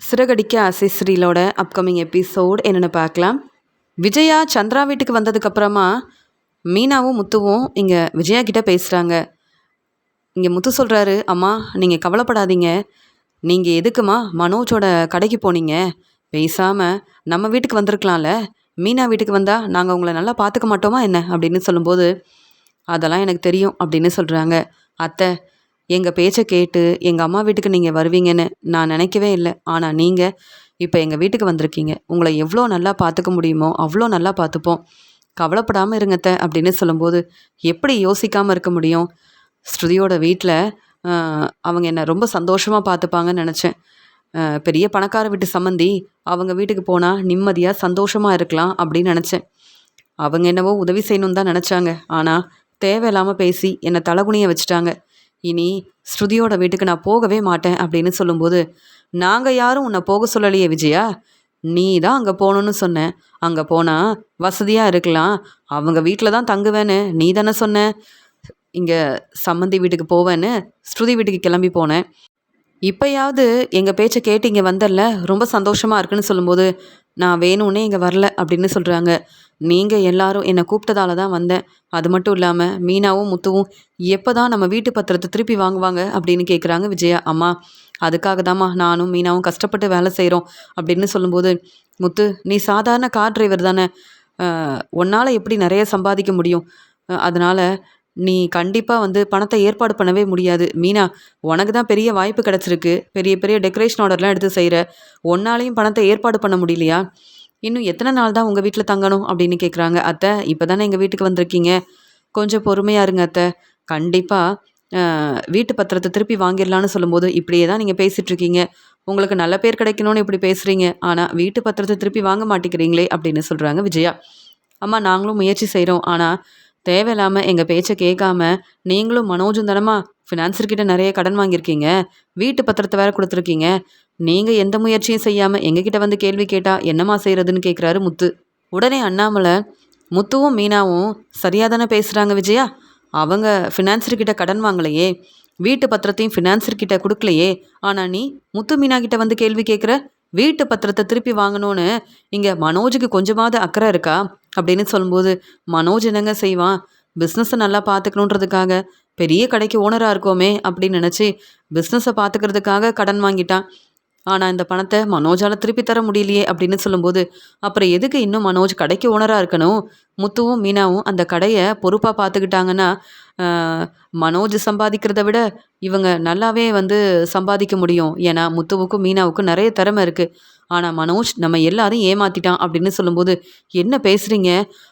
சிறகடிக்க ஆசை ஸ்ரீலோட upcoming episode என்னென்னு பார்க்கலாம். விஜயா சந்திரா வீட்டுக்கு வந்ததுக்கப்புறமா மீனாவும் முத்துவும் இங்கே விஜயா கிட்டே பேசுகிறாங்க. இங்கே முத்து சொல்கிறாரு, அம்மா நீங்கள் கவலைப்படாதீங்க, நீங்கள் எதுக்குமா மனோஜோட கடைக்கு போனீங்க, பேசாமல் நம்ம வீட்டுக்கு வந்திருக்கலாம்ல, மீனா வீட்டுக்கு வந்தால் நாங்கள் உங்களை நல்லா பார்த்துக்க மாட்டோமா என்ன அப்படின்னு சொல்லும்போது, அதெல்லாம் எனக்கு தெரியும் அப்படின்னு சொல்கிறாங்க. அத்தை, எங்கள் பேச்சை கேட்டு எங்கள் அம்மா வீட்டுக்கு நீங்கள் வருவீங்கன்னு நான் நினைக்கவே இல்லை. ஆனால் நீங்கள் இப்போ எங்கள் வீட்டுக்கு வந்திருக்கீங்க. உங்களை எவ்வளோ நல்லா பார்த்துக்க முடியுமோ அவ்வளோ நல்லா பார்த்துப்போம். கவலைப்படாமல் இருங்கத்த அப்படின்னு சொல்லும்போது, எப்படி யோசிக்காமல் இருக்க முடியும்? ஸ்ருதியோட வீட்டில் அவங்க என்னை ரொம்ப சந்தோஷமாக பார்த்துப்பாங்கன்னு நினச்சேன். பெரிய பணக்கார வீட்டு சம்மந்தி, அவங்க வீட்டுக்கு போனால் நிம்மதியாக சந்தோஷமாக இருக்கலாம் அப்படின்னு நினச்சேன். அவங்க என்னவோ உதவி செய்யணும்னு தான் நினச்சாங்க. ஆனால் தேவையில்லாமல் பேசி என்னை தலகுனிய வச்சுட்டாங்க. இனி ஸ்ருதியோட வீட்டுக்கு நான் போகவே மாட்டேன் அப்படின்னு சொல்லும்போது, நாங்கள் யாரும் உன்னை போக சொல்லலையே விஜயா, நீ தான் அங்கே போகணுன்னு சொன்ன. அங்கே போனால் வசதியாக இருக்கலாம், அவங்க வீட்டில் தான் தங்குவேன்னு நீ தானே சொன்ன. இங்கே சம்மந்தி வீட்டுக்கு போவேன்னு ஸ்ருதி வீட்டுக்கு கிளம்பி போனேன். இப்போயாவது எங்கள் பேச்சை கேட்டு இங்கே வந்தல்ல, ரொம்ப சந்தோஷமாக இருக்குன்னு சொல்லும்போது, நான் வேணும்னே இங்கே வரல அப்படின்னு சொல்கிறாங்க. நீங்கள் எல்லாரும் என்னை கூப்பிட்டதால தான் வந்தேன். அது மட்டும் இல்லாமல் மீனாவும் முத்துவும் எப்போ தான் நம்ம வீட்டு பத்திரத்தை திருப்பி வாங்குவாங்க அப்படின்னு கேட்குறாங்க விஜயா. அம்மா, அதுக்காக தாம்மா நானும் மீனாவும் கஷ்டப்பட்டு வேலை செய்கிறோம் அப்படின்னு சொல்லும்போது, முத்து, நீ சாதாரண கார் டிரைவர் தானே, உன்னால் எப்படி நிறைய சம்பாதிக்க முடியும்? அதனால் நீ கண்டிப்பாக பணத்தை ஏற்பாடு பண்ணவே முடியாது. மீனா, உனக்கு தான் பெரிய வாய்ப்பு கிடச்சிருக்கு, பெரிய பெரிய டெக்கரேஷன் ஆர்டர்லாம் எடுத்து செய்கிற, உன்னாலையும் பணத்தை ஏற்பாடு பண்ண முடியலையா? இன்னும் எத்தனை நாள் தான் உங்கள் வீட்டில் தங்கணும் அப்படின்னு கேட்குறாங்க. அத்தை, இப்போ தானே எங்கள் வீட்டுக்கு வந்திருக்கீங்க, கொஞ்சம் பொறுமையாக இருங்க அத்தை, கண்டிப்பாக வீட்டு பத்திரத்தை திருப்பி வாங்கிடலான்னு சொல்லும்போது, இப்படியே தான் நீங்கள் பேசிகிட்ருக்கீங்க, உங்களுக்கு நல்ல பேர் கிடைக்கணும்னு இப்படி பேசுகிறீங்க, ஆனால் வீட்டு பத்திரத்தை திருப்பி வாங்க மாட்டேங்கிறீங்களே அப்படின்னு சொல்கிறாங்க விஜயா. அம்மா, நாங்களும் முயற்சி செய்கிறோம், ஆனால் தேவையில்லாமல் எங்கள் பேச்சை கேட்காம நீங்களும் மனோஜும் தானம்மா ஃபினான்சர்கிட்ட நிறைய கடன் வாங்கியிருக்கீங்க, வீட்டு பத்திரத்தை வேறு கொடுத்துருக்கீங்க, நீங்கள் எந்த முயற்சியும் செய்யாமல் எங்ககிட்ட வந்து கேள்வி கேட்டால் என்னம்மா செய்கிறதுன்னு கேட்குறாரு முத்து. உடனே அண்ணாமலை, முத்துவும் மீனாவும் சரியாக தானே பேசுகிறாங்க விஜயா, அவங்க ஃபினான்சர்கிட்ட கடன் வாங்கலையே, வீட்டு பத்திரத்தையும் ஃபினான்சர்கிட்ட கொடுக்கலையே, ஆனால் நீ முத்து மீனா கிட்ட வந்து கேள்வி கேட்குற, வீட்டு பத்திரத்தை திருப்பி வாங்கணும்னு இங்கே மனோஜுக்கு கொஞ்சமாவது அக்கறை இருக்கா அப்படின்னு சொல்லும்போது, மனோஜ் என்னங்க செய்வான், பிஸ்னஸை நல்லா பார்த்துக்கணுன்றதுக்காக பெரிய கடைக்கு ஓனராக இருக்கோமே அப்படின்னு நினச்சி பிஸ்னஸை பார்த்துக்கிறதுக்காக கடன் வாங்கிட்டான். ஆனால் இந்த பணத்தை மனோஜால் திருப்பி தர முடியலையே அப்படின்னு சொல்லும்போது, அப்புறம் எதுக்கு இன்னும் மனோஜ் கடைக்கு ஓனராக இருக்கணும்? முத்துவும் மீனாவும் அந்த கடையை பொறுப்பாக பார்த்துக்கிட்டாங்கன்னா மனோஜ் சம்பாதிக்கிறத விட இவங்க நல்லாவே சம்பாதிக்க முடியும். ஏன்னா முத்துவுக்கும் மீனாவுக்கும் நிறைய திறமை இருக்குது. ஆனால் மனோஜ் நம்ம எல்லாரையும் ஏமாற்றிட்டான் அப்படின்னு சொல்லும்போது, என்ன பேசுகிறீங்க?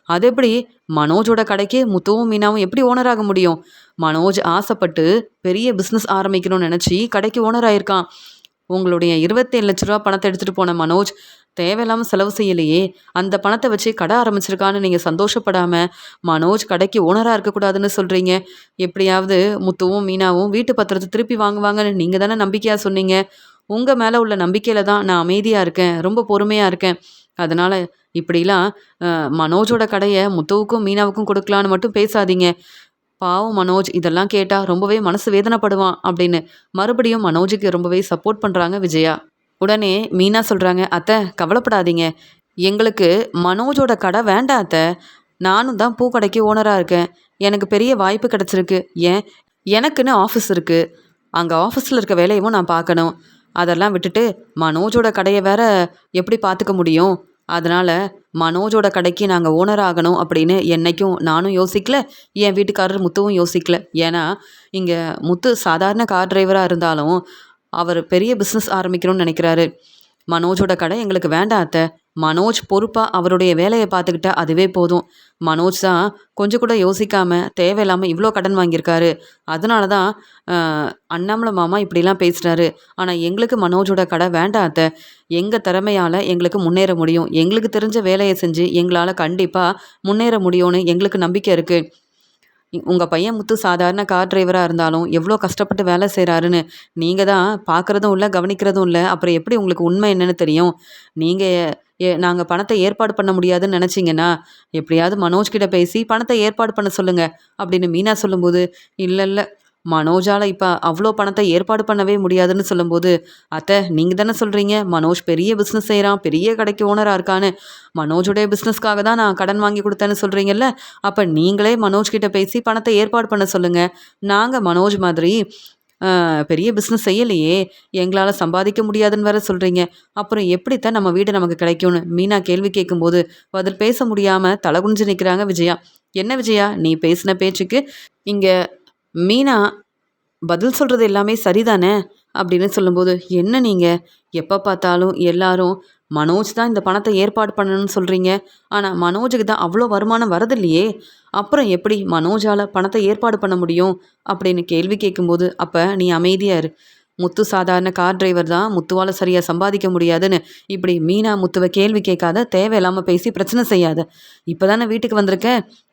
அது எப்படி மனோஜோட கடைக்கு முத்துவும் மீனாவும் எப்படி ஓனராக முடியும்? மனோஜ் ஆசைப்பட்டு பெரிய பிஸ்னஸ் ஆரம்பிக்கணும்னு நினச்சி கடைக்கு ஓனர் ஆயிருக்கான். உங்களுடைய 27 லட்ச ரூபா பணத்தை எடுத்துகிட்டு போன மனோஜ் தேவையில்லாமல் செலவு செய்யலையே, அந்த பணத்தை வச்சு கடை ஆரம்பிச்சிருக்கான்னு நீங்கள் சந்தோஷப்படாமல் மனோஜ் கடைக்கு ஓனராக இருக்கக்கூடாதுன்னு சொல்கிறீங்க. எப்படியாவது முத்துவும் மீனாவும் வீட்டு பத்திரத்தை திருப்பி வாங்குவாங்கன்னு நீங்கள் தானே நம்பிக்கையாக சொன்னீங்க. உங்கள் மேலே உள்ள நம்பிக்கையில் தான் நான் அமைதியாக இருக்கேன், ரொம்ப பொறுமையாக இருக்கேன். அதனால் இப்படிலாம் மனோஜோட கடையை முத்துவுக்கும் மீனாவுக்கும் கொடுக்கலான்னு மட்டும் பேசாதீங்க. பாவம் மனோஜ், இதெல்லாம் கேட்டால் ரொம்பவே மனசு வேதனைப்படுவான் அப்படின்னு மறுபடியும் மனோஜுக்கு ரொம்பவே சப்போர்ட் பண்ணுறாங்க விஜயா. உடனே மீனா சொல்கிறாங்க, அத்தை கவலைப்படாதீங்க, எங்களுக்கு மனோஜோட கடை வேண்டாம் அத்தை, நானும் தான் பூக்கடைக்கு ஓனராக இருக்கேன், எனக்கு பெரிய வாய்ப்பு கிடச்சிருக்கு, ஏன் எனக்குன்னு ஆஃபீஸ் இருக்குது, அங்கே ஆஃபீஸில் இருக்க வேலையவும் நான் பார்க்கணும், அதெல்லாம் விட்டுட்டு மனோஜோட கடையை வேற எப்படி பார்த்துக்க முடியும்? அதனால் மனோஜோட கடைக்கு நாங்கள் ஓனர் ஆகணும் அப்படின்னு என்றைக்கும் நானும் யோசிக்கல, என் வீட்டுக்காரர் முத்துவும் யோசிக்கல. ஏன்னா இங்கே முத்து சாதாரண கார் டிரைவராக இருந்தாலும் அவர் பெரிய பிஸ்னஸ் ஆரம்பிக்கணும்னு நினைக்கிறாரு. மனோஜோட கடை எங்களுக்கு வேண்டாம் அத்தை, மனோஜ் பொறுப்பாக அவருடைய வேலையை பார்த்துக்கிட்டா அதுவே போதும். மனோஜ் தான் கொஞ்சம் கூட யோசிக்காமல் தேவையில்லாமல் இவ்வளோ கடன் வாங்கியிருக்காரு, அதனால தான் அண்ணாமலை மாமா இப்படிலாம் பேசுகிறாரு. ஆனால் எங்களுக்கு மனோஜோட கடை வேண்டாம் அத்தை, எங்கள் திறமையால் எங்களுக்கு முன்னேற முடியும், எங்களுக்கு தெரிஞ்ச வேலையை செஞ்சு எங்களால் கண்டிப்பாக முன்னேற முடியும்னு எங்களுக்கு நம்பிக்கை இருக்குது. உங்கள் பையன் முத்து சாதாரண கார் டிரைவராக இருந்தாலும் எவ்வளோ கஷ்டப்பட்டு வேலை செய்கிறாருன்னு நீங்கள் தான் பார்க்குறதும் இல்லை, கவனிக்கிறதும் இல்லை, அப்புறம் எப்படி உங்களுக்கு உண்மை என்னன்னு தெரியும்? நீங்கள் நாங்கள் பணத்தை ஏற்பாடு பண்ண முடியாதுன்னு நினச்சிங்கன்னா எப்படியாவது மனோஜ்கிட்ட பேசி பணத்தை ஏற்பாடு பண்ண சொல்லுங்கள் அப்படின்னு மீனா சொல்லும்போது, இல்லை இல்லை, மனோஜால இப்ப அவ்ளோ பணத்த ஏற்பாடு பண்ணவே முடியாதுன்னு சொல்லும்போது, "அத்த நீங்க தானே சொல்றீங்க, மனோஜ் பெரிய பிசினஸ் செய்றான், பெரிய கடைக்கு ஓனரா இருக்கான்னு. மனோஜுடைய பிசினஸ்க்காக தான் நான் கடன் வாங்கி குடுத்தேன்னு சொல்றீங்கல்ல, அப்ப நீங்களே மனோஜ் கிட்ட பேசி பணத்த ஏற்பாடு பண்ண சொல்லுங்க. நாங்க மனோஜ் மாதிரி பெரிய பிசினஸ் செய்யலையே, எங்களால சம்பாதிக்க முடியாதுன்னு வேற சொல்றீங்க. அப்புறம் எப்படித்தான் நம்ம வீடு நமக்கு கிடைக்கும்னு?" மீனா கேள்வி கேட்கும்போது, பதில் பேச முடியாம தலை குனிஞ்சு நிக்கிறாங்க விஜயா. "என்ன விஜயா, நீ பேசின பேச்சுக்கு இங்க மீனா பதில் சொல்றது எல்லாமே சரிதானே?" அப்படின்னு சொல்லும்போது, "என்ன நீங்க எப்ப பார்த்தாலும் எல்லாரும் மனோஜ் தான் இந்த பணத்த ஏற்பாடு பண்ணணும்னு சொல்றீங்க. ஆனா மனோஜுக்கு தான் அவ்ளோ வருமானம் வரதில்லையே. அப்புறம் எப்படி மனோஜால பணத்த ஏற்பாடு பண்ண முடியும்?" அப்படின்னு கேள்வி கேட்கும்போது, "அப்ப நீ அமைதியா இரு. முத்து சாதாரண கார் டிரைவர் தான். முத்துவால சரியா சம்பாதிக்க முடியாதுன்னு இப்படி மீனா முத்துவ கேள்வி கேட்காத. தேவையில்லாம பேசி பிரச்சனை செய்யாத. இப்பதானே வீட்டுக்கு வந்திருக்க.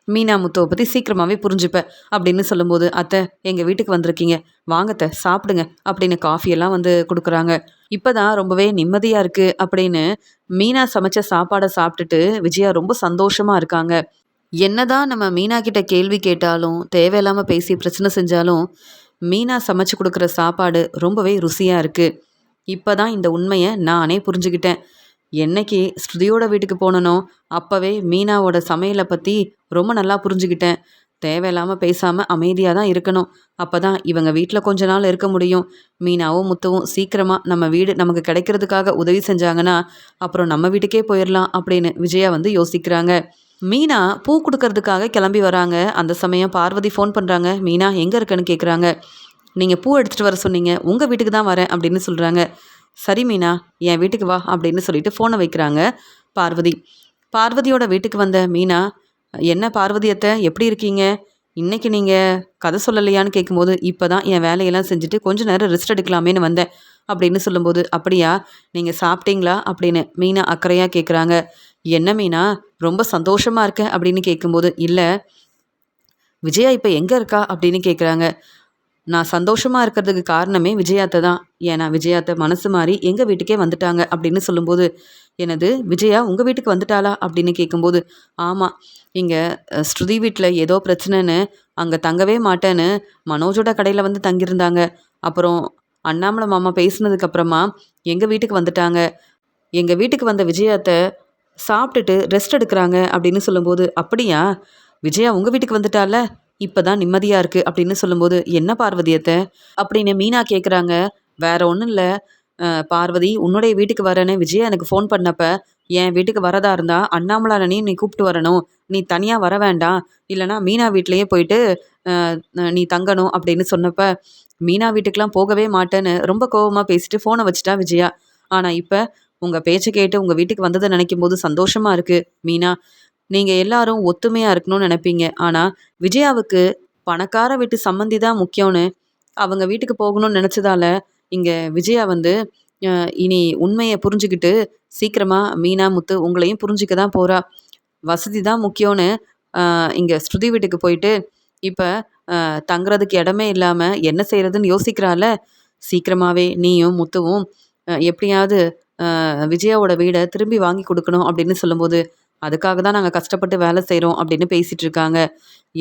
மீனா முத்துவ பத்தி சீக்கிரமாவே புரிஞ்சுப்ப." அப்படின்னு சொல்லும்போது, "அத்தை எங்க வீட்டுக்கு வந்திருக்கீங்க. வாங்க அத்தை சாப்பிடுங்க." அப்படின்னு காஃபி எல்லாம் வந்து குடுக்குறாங்க. இப்பதான் ரொம்பவே நிம்மதியா இருக்கு அப்படின்னு மீனா சமைச்ச சாப்பாட சாப்பிட்டுட்டு விஜயா ரொம்ப சந்தோஷமா இருக்காங்க. என்னதான் நம்ம மீனா கிட்ட கேள்வி கேட்டாலும், தேவையில்லாம பேசி பிரச்சனை செஞ்சாலும், மீனா சமைச்சு குடுக்குற சாப்பாடு ரொம்பவே ருசியா இருக்கு. இப்பதான் இந்த உண்மைய நானே புரிஞ்சுக்கிட்டேன். என்னைக்கு ஸ்ருதியோட வீட்டுக்கு போனனோ, அப்பவே மீனாவோட சமையல பத்தி ரொம்ப நல்லா புரிஞ்சுக்கிட்டேன். தேவையில்லாம பேசாம அமைதியா தான் இருக்கணும். அப்பதான் இவங்க வீட்ல கொஞ்ச நாள் இருக்க முடியும். மீனாவும், முத்துவும் சீக்கிரமா நம்ம வீடு நமக்கு கிடைக்கிறதுக்காக உதவி செஞ்சாங்கன்னா, அப்புறம் நம்ம வீட்டுக்கே போயிரலாம் அப்படின்னு விஜயா வந்து யோசிக்கிறாங்க. மீனா பூ குடுக்கறதுக்காக கிளம்பி வராங்க. அந்த சமயம் பார்வதி ஃபோன் பண்றாங்க. "மீனா எங்க இருக்கன்னு?" கேட்குறாங்க. "நீங்க பூ எடுத்துட்டு வர சொன்னீங்க. உங்க வீட்டுக்கு தான் வரேன்." அப்படின்னு சொல்றாங்க. "சரி மீனா, என் வீட்டுக்கு வா." அப்படின்னு சொல்லிட்டு ஃபோனை வைக்கிறாங்க பார்வதி. பார்வதியோட வீட்டுக்கு வந்த மீனா, "என்ன பார்வதி அத்தை எப்படி இருக்கீங்க? இன்னைக்கு நீங்க கதை சொல்லலையான்னு?" கேட்கும்போது, "இப்பதான் என் வேலையெல்லாம் செஞ்சுட்டு கொஞ்ச நேரம் ரெஸ்ட் எடுக்கலாமேன்னு வந்தேன்." அப்படின்னு சொல்லும்போது, "அப்படியா? நீங்க சாப்பிட்டீங்களா?" அப்படின்னு மீனா அக்கறையா கேட்குறாங்க. "என்ன மீனா, ரொம்ப சந்தோஷமா இருக்க?" அப்படின்னு கேட்கும்போது, "இல்ல, விஜயா இப்ப எங்க இருக்கா?" அப்படின்னு கேட்குறாங்க. "நான் சந்தோஷமா இருக்கிறதுக்கு காரணமே விஜயாத்த தான். ஏன்னா விஜயாத்த மனசு மாறி எங்க வீட்டுக்கே வந்துட்டாங்க." அப்படின்னு சொல்லும்போது, "என்னது, விஜயா உங்க வீட்டுக்கு வந்துட்டாளா?" அப்படின்னு கேட்கும்போது, "ஆமா. இங்க ஸ்ருதி வீட்ல ஏதோ பிரச்சனைன்னு அங்க தங்கவே மாட்டேன்னு மனோஜோட கடையில வந்து தங்கியிருந்தாங்க. அப்புறம் அண்ணாமலை மாமா பேசினதுக்கு அப்புறமா எங்க வீட்டுக்கு வந்துட்டாங்க. எங்க வீட்டுக்கு வந்த விஜயாத்த சாப்பிட்டுட்டு ரெஸ்ட் எடுக்குறாங்க." அப்படின்னு சொல்லும்போது, "அப்படியா? விஜயா உங்க வீட்டுக்கு வந்துட்டால்ல? இப்பதான் நிம்மதியா இருக்கு." அப்படின்னு சொல்லும்போது, "என்ன பார்வதி அத்த?" அப்படின்னு மீனா கேட்குறாங்க. "வேற ஒண்ணும் இல்ல. பார்வதி உன்னுடைய வீட்டுக்கு வரேன்னு விஜயா எனக்கு ஃபோன் பண்ணப்ப, என் வீட்டுக்கு வரதா இருந்தா அண்ணாமலை அண்ணனையும் நீ கூப்பிட்டு வரணும். நீ தனியா வர வேண்டாம். இல்லன்னா மீனா வீட்லயே போயிட்டு அ நீ தங்கணும்." அப்படின்னு சொன்னப்ப, மீனா வீட்டுக்குலாம் போகவே மாட்டேன்னு ரொம்ப கோவமா பேசிட்டு ஃபோன வச்சுட்டா விஜயா. ஆனா இப்ப உங்க பேச்ச கேட்டு உங்க வீட்டுக்கு வந்தத நினைக்கும்போது சந்தோஷமா இருக்கு மீனா. நீங்க எல்லாரும் ஒத்துமையா இருக்கணும்னு நினைப்பீங்க. ஆனா விஜயாவுக்கு பணக்கார வீட்டு சம்மந்தி தான் முக்கியம்னு அவங்க வீட்டுக்கு போகணும்னு நினைச்சதால, இங்க விஜயா வந்து அ இனி உண்மைய புரிஞ்சுகிட்டு, சீக்கிரமா மீனா, முத்து உங்களையும் புரிஞ்சுக்க தான் போறா. வசதி தான் முக்கியம்னு இங்க ஸ்ருதி வீட்டுக்கு போயிட்டு, இப்ப தங்குறதுக்கு இடமே இல்லாம என்ன செய்றதுன்னு யோசிக்கிறால. சீக்கிரமாவே நீயும், முத்துவும் எப்படியாவது விஜயாவோட வீட திரும்பி வாங்கி குடுக்கணும்." அப்படின்னு சொல்லும்போது, "அதுக்காக தான் நாங்க கஷ்டப்பட்டு வேலை செய்றோம்." அப்படின்னு பேசிட்டு இருக்காங்க.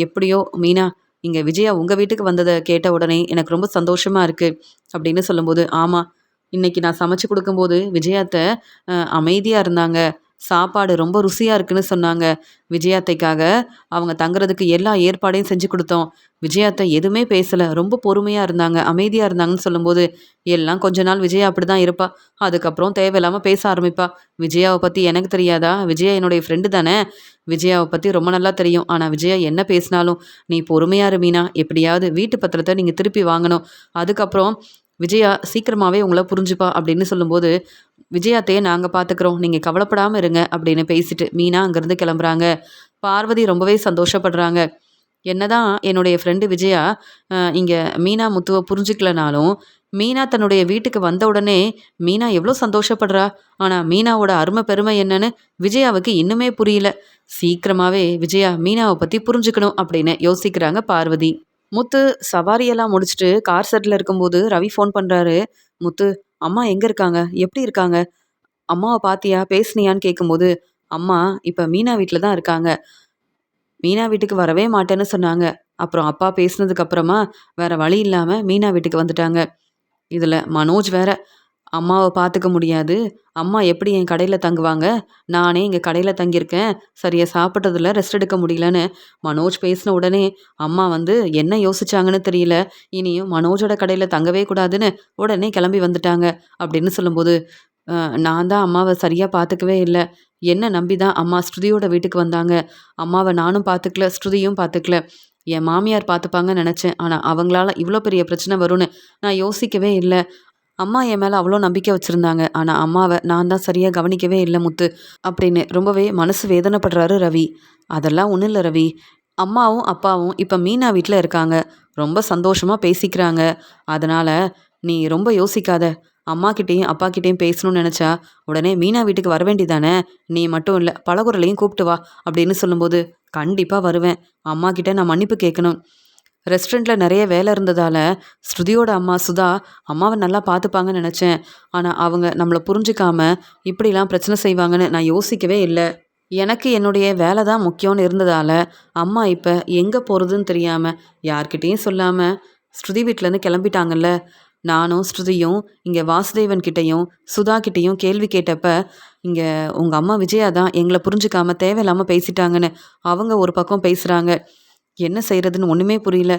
"எப்படியோ மீனா, இங்க விஜயா உங்க வீட்டுக்கு வந்தத கேட்ட உடனே எனக்கு ரொம்ப சந்தோஷமா இருக்கு." அப்படின்னு சொல்லும்போது, "ஆமா. இன்னைக்கு நான் சமைச்சு குடுக்கும்போது விஜயா அத்த அமைதியா இருந்தாங்க. சாப்பாடு ரொம்ப ருசியா இருக்குன்னு சொன்னாங்க. விஜயா அத்தைக்காக அவங்க தங்குறதுக்கு எல்லா ஏற்பாடையும் செஞ்சு குடுத்தோம். விஜயா அத்தை எதுவுமே பேசல. ரொம்ப பொறுமையா இருந்தாங்க. அமைதியா இருந்தாங்கன்னு." சொல்லும்போது, "எல்லாம் கொஞ்ச நாள் விஜயா அப்படிதான் இருப்பா. அதுக்கப்புறம் தேவையில்லாம பேச ஆரம்பிப்பா. விஜயாவ பத்தி எனக்கு தெரியாதா? விஜயா என்னுடைய ஃப்ரெண்டு தானே. விஜயாவ பத்தி ரொம்ப நல்லா தெரியும். ஆனா விஜயா என்ன பேசினாலும் நீ பொறுமையா இரு மீனா. எப்படியாவது வீட்டு பத்திரத்த நீங்க திருப்பி வாங்கணும். அதுக்கப்புறம் விஜயா சீக்கிரமாவே உங்கள புரிஞ்சுப்பா." அப்படின்னு சொல்லும்போது, "விஜயா அத்தைய நாங்க பார்த்துக்கிறோம். நீங்க கவலைப்படாம இருங்க." அப்படின்னு பேசிட்டு மீனா அங்கேருந்து கிளம்புறாங்க. பார்வதி ரொம்பவே சந்தோஷப்படுறாங்க. என்னதான் என்னுடைய ஃப்ரெண்டு விஜயா இங்க மீனா, முத்துவ புரிஞ்சுக்கலனாலும், மீனா தன்னுடைய வீட்டுக்கு வந்த உடனே மீனா எவ்வளோ சந்தோஷப்படுறா. ஆனா மீனாவோட அருமை பெருமை என்னன்னு விஜயாவுக்கு இன்னுமே புரியல. சீக்கிரமாவே விஜயா மீனாவ பத்தி புரிஞ்சுக்கணும் அப்படின்னு யோசிக்கிறாங்க பார்வதி. முத்து சவாரியெல்லாம் முடிச்சுட்டு கார் செட்ல இருக்கும்போது ரவி ஃபோன் பண்றாரு. "முத்து, அம்மா எங்க இருக்காங்க? எப்படி இருக்காங்க? அம்மாவ பாத்தியா? பேசுனியான்னு?" கேட்கும்போது, "அம்மா இப்ப மீனா வீட்ல தான் இருக்காங்க. மீனா வீட்டுக்கு வரவே மாட்டேன்னு சொன்னாங்க. அப்புறம் அப்பா பேசினதுக்கப்புறமா வேற வழி இல்லாமல் மீனா வீட்டுக்கு வந்துட்டாங்க. இதில் மனோஜ் வேற அம்மாவை பார்த்துக்க முடியாது. அம்மா எப்படி என் கடையில் தங்குவாங்க? நானே இங்கே கடையில் தங்கியிருக்கேன். சரியா சாப்பிட்டதில்ல, ரெஸ்ட் எடுக்க முடியலன்னு மனோஜ் பேசின உடனே அம்மா வந்து என்ன யோசிச்சாங்கன்னு தெரியல. இனியும் மனோஜோட கடையில் தங்கவே கூடாதுன்னு உடனே கிளம்பி வந்துட்டாங்க. அப்படின்னு சொல்லும்போது நான் தான் அம்மாவை சரியாக பார்த்துக்கவே இல்லை. என்ன நம்பி தான் அம்மா ஸ்ருதியோட வீட்டுக்கு வந்தாங்க. அம்மாவை நானும் பார்த்துக்கல, ஸ்ருதியும் பார்த்துக்கல. என் மாமியார் பார்த்துப்பாங்கன்னு நினச்சேன். ஆனால் அவங்களால இவ்வளோ பெரிய பிரச்சனை வரும்னு நான் யோசிக்கவே இல்லை. அம்மா என் மேலே அவ்வளோ நம்பிக்கை வச்சுருந்தாங்க. ஆனால் அம்மாவை நான் தான் சரியாக கவனிக்கவே இல்லை முத்து அப்படின்னு ரொம்பவே மனசு வேதனைப்படுறாரு ரவி. அதெல்லாம் ஒன்றும் இல்லை ரவி. அம்மாவும் அப்பாவும் இப்போ மீனா வீட்டில் இருக்காங்க. ரொம்ப சந்தோஷமாக பேசிக்கிறாங்க. அதனால் நீ ரொம்ப யோசிக்காத. அம்மாக்கிட்டேயும் அப்பாக்கிட்டேயும் பேசணும்னு நினச்சா உடனே மீனா வீட்டுக்கு வர வேண்டியதானே. நீ மட்டும் இல்லை, பலகுரலையும் கூப்பிட்டு வா அப்படின்னு சொல்லும்போது கண்டிப்பாக வருவேன். அம்மா கிட்ட நான் மன்னிப்பு கேட்கணும். ரெஸ்டாரண்ட்டில் நிறைய வேலை இருந்ததால் ஸ்ருதியோட அம்மா சுதா அம்மாவை நல்லா பார்த்துப்பாங்கன்னு நினச்சேன். ஆனால் அவங்க நம்மளை புரிஞ்சிக்காம இப்படிலாம் பிரச்சனை செய்வாங்கன்னு நான் யோசிக்கவே இல்லை. எனக்கு என்னுடைய வேலை தான் முக்கியம்னு இருந்ததால் அம்மா இப்போ எங்கே போகிறதுன்னு தெரியாமல் யார்கிட்டேயும் சொல்லாமல் ஸ்ருதி வீட்டிலேருந்து கிளம்பிட்டாங்கல்ல. நானும் ஸ்ருதியும் இங்கே வாசுதேவன் கிட்டேயும் சுதா கிட்டேயும் கேள்வி கேட்டப்ப இங்கே உங்கள் அம்மா விஜயா தான் எங்களை புரிஞ்சுக்காம தேவையில்லாமல் பேசிட்டாங்கன்னு அவங்க ஒரு பக்கம் பேசுகிறாங்க. என்ன செய்கிறதுன்னு ஒன்றுமே புரியல.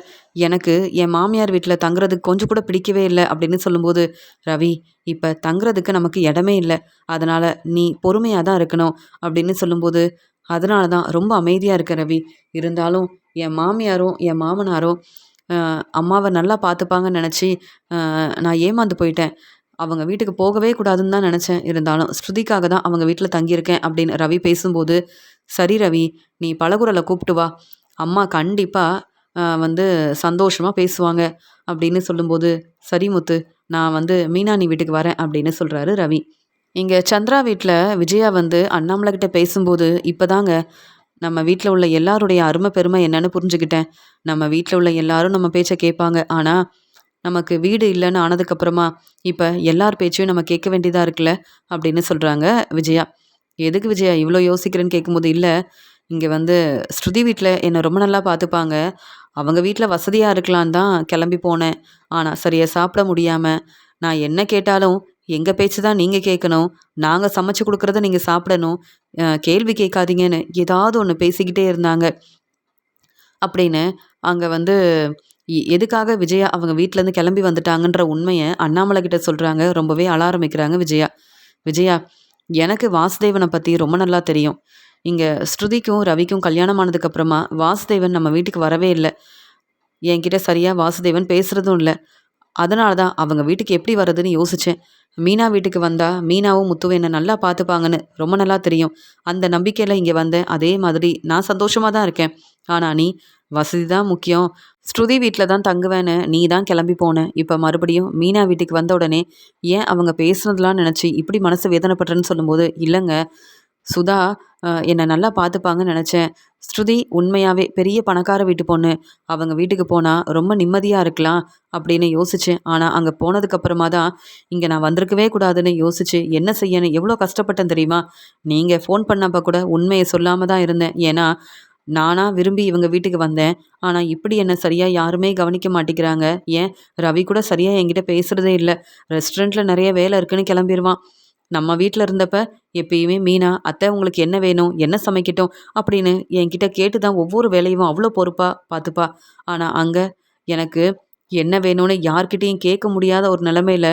எனக்கு என் மாமியார் வீட்டில் தங்குறதுக்கு கொஞ்சம் கூட பிடிக்கவே இல்லை அப்படின்னு சொல்லும்போது ரவி, இப்போ தங்குறதுக்கு நமக்கு இடமே இல்லை. அதனால் நீ பொறுமையாக தான் இருக்கணும் அப்படின்னு சொல்லும்போது அதனால தான் ரொம்ப அமைதியாக இருக்கேன் ரவி. இருந்தாலும் என் மாமியாரும் என் மாமனாரும் அம்மாவை நல்லா பார்த்துப்பாங்கன்னு நினச்சி நான் ஏமாந்து போயிட்டேன். அவங்க வீட்டுக்கு போகவே கூடாதுன்னு தான் நினச்சேன். இருந்தாலும் ஸ்ருதிக்காக தான் அவங்க வீட்டில் தங்கியிருக்கேன் அப்படின்னு ரவி பேசும்போது, சரி ரவி, நீ பலகுரலை கூப்பிட்டு வா. அம்மா கண்டிப்பாக வந்து சந்தோஷமாக பேசுவாங்க அப்படின்னு சொல்லும்போது, சரி முத்து, நான் வந்து மீனாணி வீட்டுக்கு வரேன் அப்படின்னு சொல்கிறாரு ரவி. இங்கே சந்திரா வீட்டில் விஜயா வந்து அண்ணாமலை கிட்ட பேசும்போது இப்போதாங்க நம்ம வீட்டில் உள்ள எல்லாருடைய அருமை பெருமை என்னன்னு புரிஞ்சுக்கிட்டேன். நம்ம வீட்டில் உள்ள எல்லாரும் நம்ம பேச்சை கேட்பாங்க. ஆனால் நமக்கு வீடு இல்லைன்னு ஆனதுக்கப்புறமா இப்போ எல்லார் பேச்சையும் நம்ம கேட்க வேண்டியதாக இருக்குல்ல அப்படின்னு சொல்கிறாங்க விஜயா. எதுக்கு விஜயா இவ்வளோ யோசிக்கிறேன்னு கேட்கும்போது, இல்லை இங்கே வந்து ஸ்ருதி வீட்டில் என்னை ரொம்ப நல்லா பார்த்துப்பாங்க. அவங்க வீட்டில் வசதியாக இருக்கலான்னு தான் கிளம்பி போனேன். ஆனால் சரியாக சாப்பிட முடியாமல் நான் என்ன கேட்டாலும் எங்கள் பேச்சு தான் நீங்கள் கேட்கணும், நாங்கள் சமைச்சு கொடுக்குறத நீங்கள் சாப்பிடணும், கேள்வி கேட்காதீங்கன்னு ஏதாவது ஒன்று பேசிக்கிட்டே இருந்தாங்க அப்படின்னு அங்கே வந்து எதுக்காக விஜயா அவங்க வீட்டிலேருந்து கிளம்பி வந்துட்டாங்கன்ற உண்மையை அண்ணாமலை கிட்ட சொல்கிறாங்க. ரொம்பவே அழ ஆரம்பிக்கிறாங்க விஜயா. விஜயா, எனக்கு வாசுதேவனை பற்றி ரொம்ப நல்லா தெரியும். இங்கே ஸ்ருதிக்கும் ரவிக்கும் கல்யாணம் ஆனதுக்கப்புறமா வாசுதேவன் நம்ம வீட்டுக்கு வரவே இல்லை. என்கிட்ட சரியாக வாசுதேவன் பேசுகிறதும் இல்லை. அதனால தான் அவங்க வீட்டுக்கு எப்படி வர்றதுன்னு யோசித்தேன். மீனா வீட்டுக்கு வந்தால் மீனாவும் முத்துவும் என்னை நல்லா பார்த்துப்பாங்கன்னு ரொம்ப நல்லா தெரியும். அந்த நம்பிக்கையில் இங்கே வந்தேன். அதே மாதிரி நான் சந்தோஷமாக தான் இருக்கேன். ஆனால் நீ வசதி தான் முக்கியம், ஸ்ருதி வீட்டில் தான் தங்குவேன்னு நீ தான் கிளம்பி போனேன். இப்போ மறுபடியும் மீனா வீட்டுக்கு வந்த உடனே ஏன் அவங்க பேசுனதெலாம் நினச்சி இப்படி மனசு வேதனைப்படுறேன்னு சொல்லும்போது, இல்லைங்க சுதா என்னை நல்லா பார்த்துப்பாங்கன்னு நினச்சேன். ஸ்ருதி உண்மையாகவே பெரிய பணக்கார வீட்டு பொண்ணு. அவங்க வீட்டுக்கு போனால் ரொம்ப நிம்மதியாக இருக்கலாம் அப்படின்னு யோசித்தேன். ஆனால் அங்கே போனதுக்கப்புறமா தான் இங்கே நான் வந்திருக்கவே கூடாதுன்னு யோசிச்சு என்ன செய்யணும் எவ்வளோ கஷ்டப்பட்டேன் தெரியுமா? நீங்கள் ஃபோன் பண்ணப்போ கூட உண்மையை சொல்லாமல் தான் இருந்தேன். ஏன்னா நானாக விரும்பி இவங்க வீட்டுக்கு வந்தேன். ஆனால் இப்படி என்ன சரியாக யாருமே கவனிக்க மாட்டேங்கிறாங்க. ஏன் ரவி கூட சரியாக என்கிட்ட பேசுகிறதே இல்லை. ரெஸ்டாரண்ட்டில் நிறைய வேலை இருக்குன்னு கிளம்பிடுவான். நம்ம வீட்டில் இருந்தப்ப எப்பயுமே மீனா, அத்தை உங்களுக்கு என்ன வேணும், என்ன சமைக்கட்டும் அப்படின்னு என்கிட்ட கேட்டு தான் ஒவ்வொரு வேலையும் அவ்வளோ பொறுப்பாக பார்த்துப்பா. ஆனால் அங்கே எனக்கு என்ன வேணும்னு யார்கிட்டேயும் கேட்க முடியாத ஒரு நிலமையில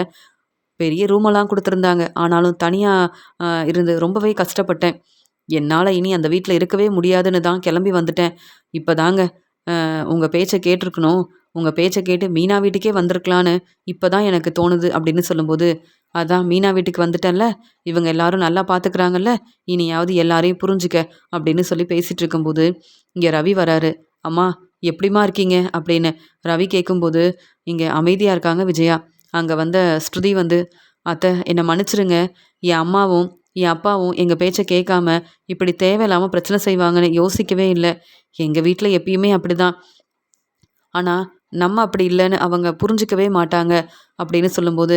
பெரிய ரூமெல்லாம் கொடுத்துருந்தாங்க. ஆனாலும் தனியாக இருந்து ரொம்பவே கஷ்டப்பட்டேன். என்னால் இனி அந்த வீட்டில் இருக்கவே முடியாதுன்னு தான் கிளம்பி வந்துட்டேன். இப்போ தாங்க உங்கள் பேச்சை கேட்டிருக்கணும், உங்கள் பேச்சை கேட்டு மீனா வீட்டுக்கே வந்திருக்கலான்னு இப்போ தான் எனக்கு தோணுது அப்படின்னு சொல்லும்போது, அதான் மீனா வீட்டுக்கு வந்துட்டேன்ல, இவங்க எல்லாரும் நல்லா பார்த்துக்கிறாங்கல்ல, இனியாவது எல்லாரையும் புரிஞ்சுக்க அப்படின்னு சொல்லி பேசிகிட்டு இருக்கும்போது இங்கே ரவி வராரு. அம்மா எப்படிம்மா இருக்கீங்க அப்படின்னு ரவி கேட்கும்போது இங்கே அமைதியாக இருக்காங்க விஜயா. அங்கே வந்த ஸ்ருதி வந்து, அத்தை என்னை மன்னிச்சிருங்க, என் அம்மாவும் என் அப்பாவும் எங்கள் பேச்சை கேட்காம இப்படி தேவையில்லாமல் பிரச்சனை செய்வாங்கன்னு யோசிக்கவே இல்லை. எங்கள் வீட்டில் எப்பயுமே அப்படி தான். ஆனால் நம்ம அப்படி இல்லைன்னு அவங்க புரிஞ்சிக்கவே மாட்டாங்க அப்படின்னு சொல்லும்போது,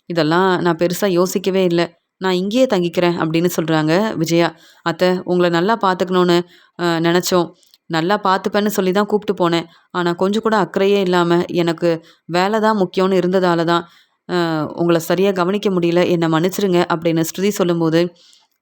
இதெல்லாம் நான் பெருசாக யோசிக்கவே இல்லை, நான் இங்கேயே தங்கிக்கிறேன் அப்படின்னு சொல்கிறாங்க விஜயா. அத்தை உங்களை நல்லா பார்த்துக்கணுன்னு நினச்சோம். நல்லா பார்த்துப்பேன்னு சொல்லி தான் கூப்பிட்டு போனேன். ஆனா கொஞ்சம் கூட அக்கறையே இல்லாம, எனக்கு வேலை தான் முக்கியம்னு இருந்ததால தான், உங்கள சரியா கவனிக்க முடியல. என்ன மன்னிச்சுருங்க அப்படின்னு ஸ்ருதி சொல்லும்போது,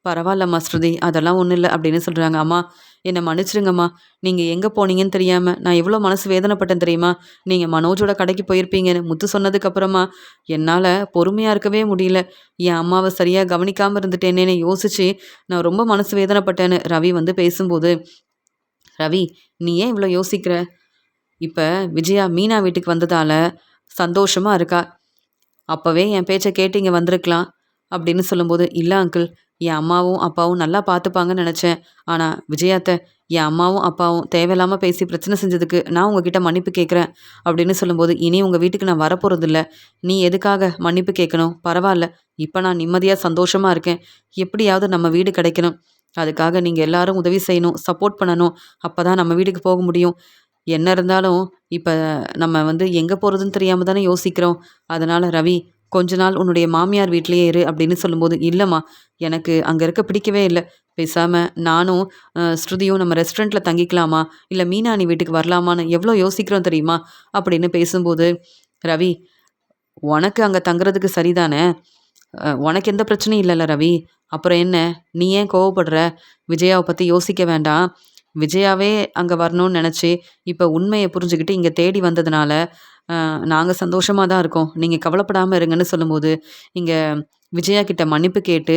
"பரவாயில்லம்மா ஸ்ருதி, அதெல்லாம் ஒண்ணும் இல்ல" அப்படின்னு சொல்றாங்க. "அம்மா, என்ன மன்னிச்சுருங்கம்மா. நீங்க எங்க போனீங்கன்னு தெரியாம, நான் எவ்வளோ மனசு வேதனைப்பட்டேன் தெரியுமா? நீங்க மனோஜோட கடைக்கு போயிருப்பீங்கன்னு முத்து சொன்னதுக்கு அப்புறமா, என்னால பொறுமையா இருக்கவே முடியல. என் அம்மாவ சரியா கவனிக்காம இருந்துட்டேனேன்னு யோசிச்சு, நான் ரொம்ப மனசு வேதனைப்பட்டேன்னு" ரவி வந்து பேசும்போது, "ரவி, நீ ஏன் இவ்வளோ யோசிக்கிற? இப்ப விஜயா மீனா வீட்டுக்கு வந்ததால சந்தோஷமா இருக்கா. அப்பவே என் பேச்ச கேட்டு இங்க வந்திருக்கலாம்." அப்படின்னு சொல்லும்போது, "இல்ல அங்கிள், என் அம்மாவும், அப்பாவும் நல்லா பார்த்துப்பாங்கன்னு நெனச்சேன். ஆனா விஜயா அத்த, என் அம்மாவும், அப்பாவும் தேவையில்லாம பேசி பிரச்சனை செஞ்சதுக்கு நான் உங்ககிட்ட மன்னிப்பு கேட்குறேன்." அப்படின்னு சொல்லும்போது, "இனி உங்க வீட்டுக்கு நான் வரப்போறதில்ல. நீ எதுக்காக மன்னிப்பு கேட்கணும்? பரவால்ல. இப்ப நான் நிம்மதியா, சந்தோஷமா இருக்கேன். எப்படியாவது நம்ம வீடு கிடைக்கணும். அதுக்காக நீங்க எல்லாரும் உதவி செய்யணும், சப்போர்ட் பண்ணணும். அப்பதான் நம்ம வீட்டுக்கு போக முடியும். என்ன இருந்தாலும், இப்ப நம்ம வந்து எங்க போறதுன்னு தெரியாம தானே யோசிக்கிறோம். அதனால ரவி, கொஞ்ச நாள் உன்னுடைய மாமியார் வீட்லயே இரு." அப்படின்னு சொல்லும்போது, "இல்லம்மா, எனக்கு அங்க இருக்க பிடிக்கவே இல்ல. பேசாம நானும் ஸ்ருதியும் நம்ம ரெஸ்டாரண்ட்ல தங்கிக்கலாமா? இல்ல மீனா அண்ணி வீட்டுக்கு வரலாமான்னு எவ்ளோ யோசிக்கிறோம் தெரியுமா?" அப்படின்னு பேசும்போது, "ரவி, உனக்கு அங்க தங்குறதுக்கு சரிதானே? உனக்கு எந்த பிரச்சனையும் இல்லல்ல ரவி. அப்புறம் என்ன? நீ ஏன் கோவப்படுற? விஜயாவ பத்தி யோசிக்க வேண்டாம். விஜயாவே அங்க வரணும்னு நெனச்சு, இப்ப உண்மைய புரிஞ்சுகிட்டு இங்க தேடி வந்ததுனால, நாங்க சந்தோஷமா தான் இருக்கோம். நீங்க கவலைப்படாம இருங்கன்னு" சொல்லும்போது, இங்க விஜயா கிட்ட மன்னிப்பு கேட்டு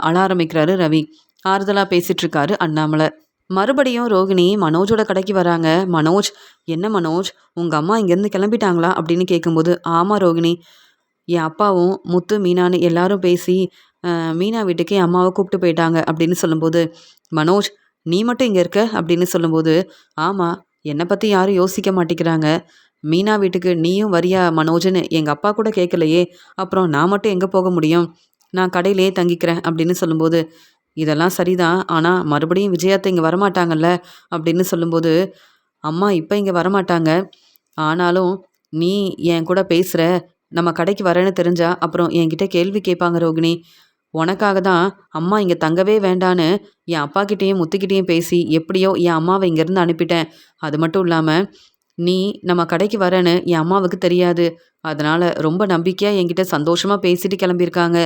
அழ ஆரம்பிக்கிறாரு ரவி. ஆறுதலா பேசிட்டு இருக்காரு அண்ணாமலை. மறுபடியும் ரோகிணி மனோஜோட கடைக்கு வராங்க. "மனோஜ், என்ன மனோஜ், உங்க அம்மா இங்கேருந்து கிளம்பிட்டாங்களா?" அப்படின்னு கேட்கும்போது, "ஆமா ரோகிணி. என் அப்பாவும், முத்து, மீனான்னு எல்லாரும் பேசி, மீனா வீட்டுக்கு என் அம்மாவ கூப்பிட்டு போயிட்டாங்க." அப்படின்னு சொல்லும்போது, "மனோஜ், நீ மட்டும் இங்க இருக்க?" அப்படின்னு சொல்லும்போது, "ஆமா. என்ன பத்தி யாரும் யோசிக்க மாட்டேங்கிறாங்க. மீனா வீட்டுக்கு நீயும் வரியா மனோஜ்ன்னு எங்க அப்பா கூட கேட்கலையே. அப்புறம் நான் மட்டும் எங்க போக முடியும்? நான் கடையிலேயே தங்கிக்கிறேன்." அப்படின்னு சொல்லும்போது, "இதெல்லாம் சரிதான். ஆனா மறுபடியும் விஜயா அத்தை இங்க வரமாட்டாங்கல்ல?" அப்படின்னு சொல்லும்போது, "அம்மா இப்ப இங்க வரமாட்டாங்க. ஆனாலும் நீ என் கூட பேசுற, நம்ம கடைக்கு வரேன்னு தெரிஞ்சா, அப்புறம் என்கிட்ட கேள்வி கேட்பாங்க ரோகிணி. உனக்காக தான் அம்மா இங்க தங்கவே வேண்டான்னு என் அப்பாகிட்டயும், முத்துக்கிட்டயும் பேசி, எப்படியோ என் அம்மாவ இங்கேருந்து அனுப்பிட்டேன். அது மட்டும் இல்லாம, நீ நம்ம கடைக்கு வரேன்னு என் அம்மாவுக்கு தெரியாது. அதனால ரொம்ப நம்பிக்கையா என்கிட்ட சந்தோஷமா பேசிட்டு கிளம்பியிருக்காங்க.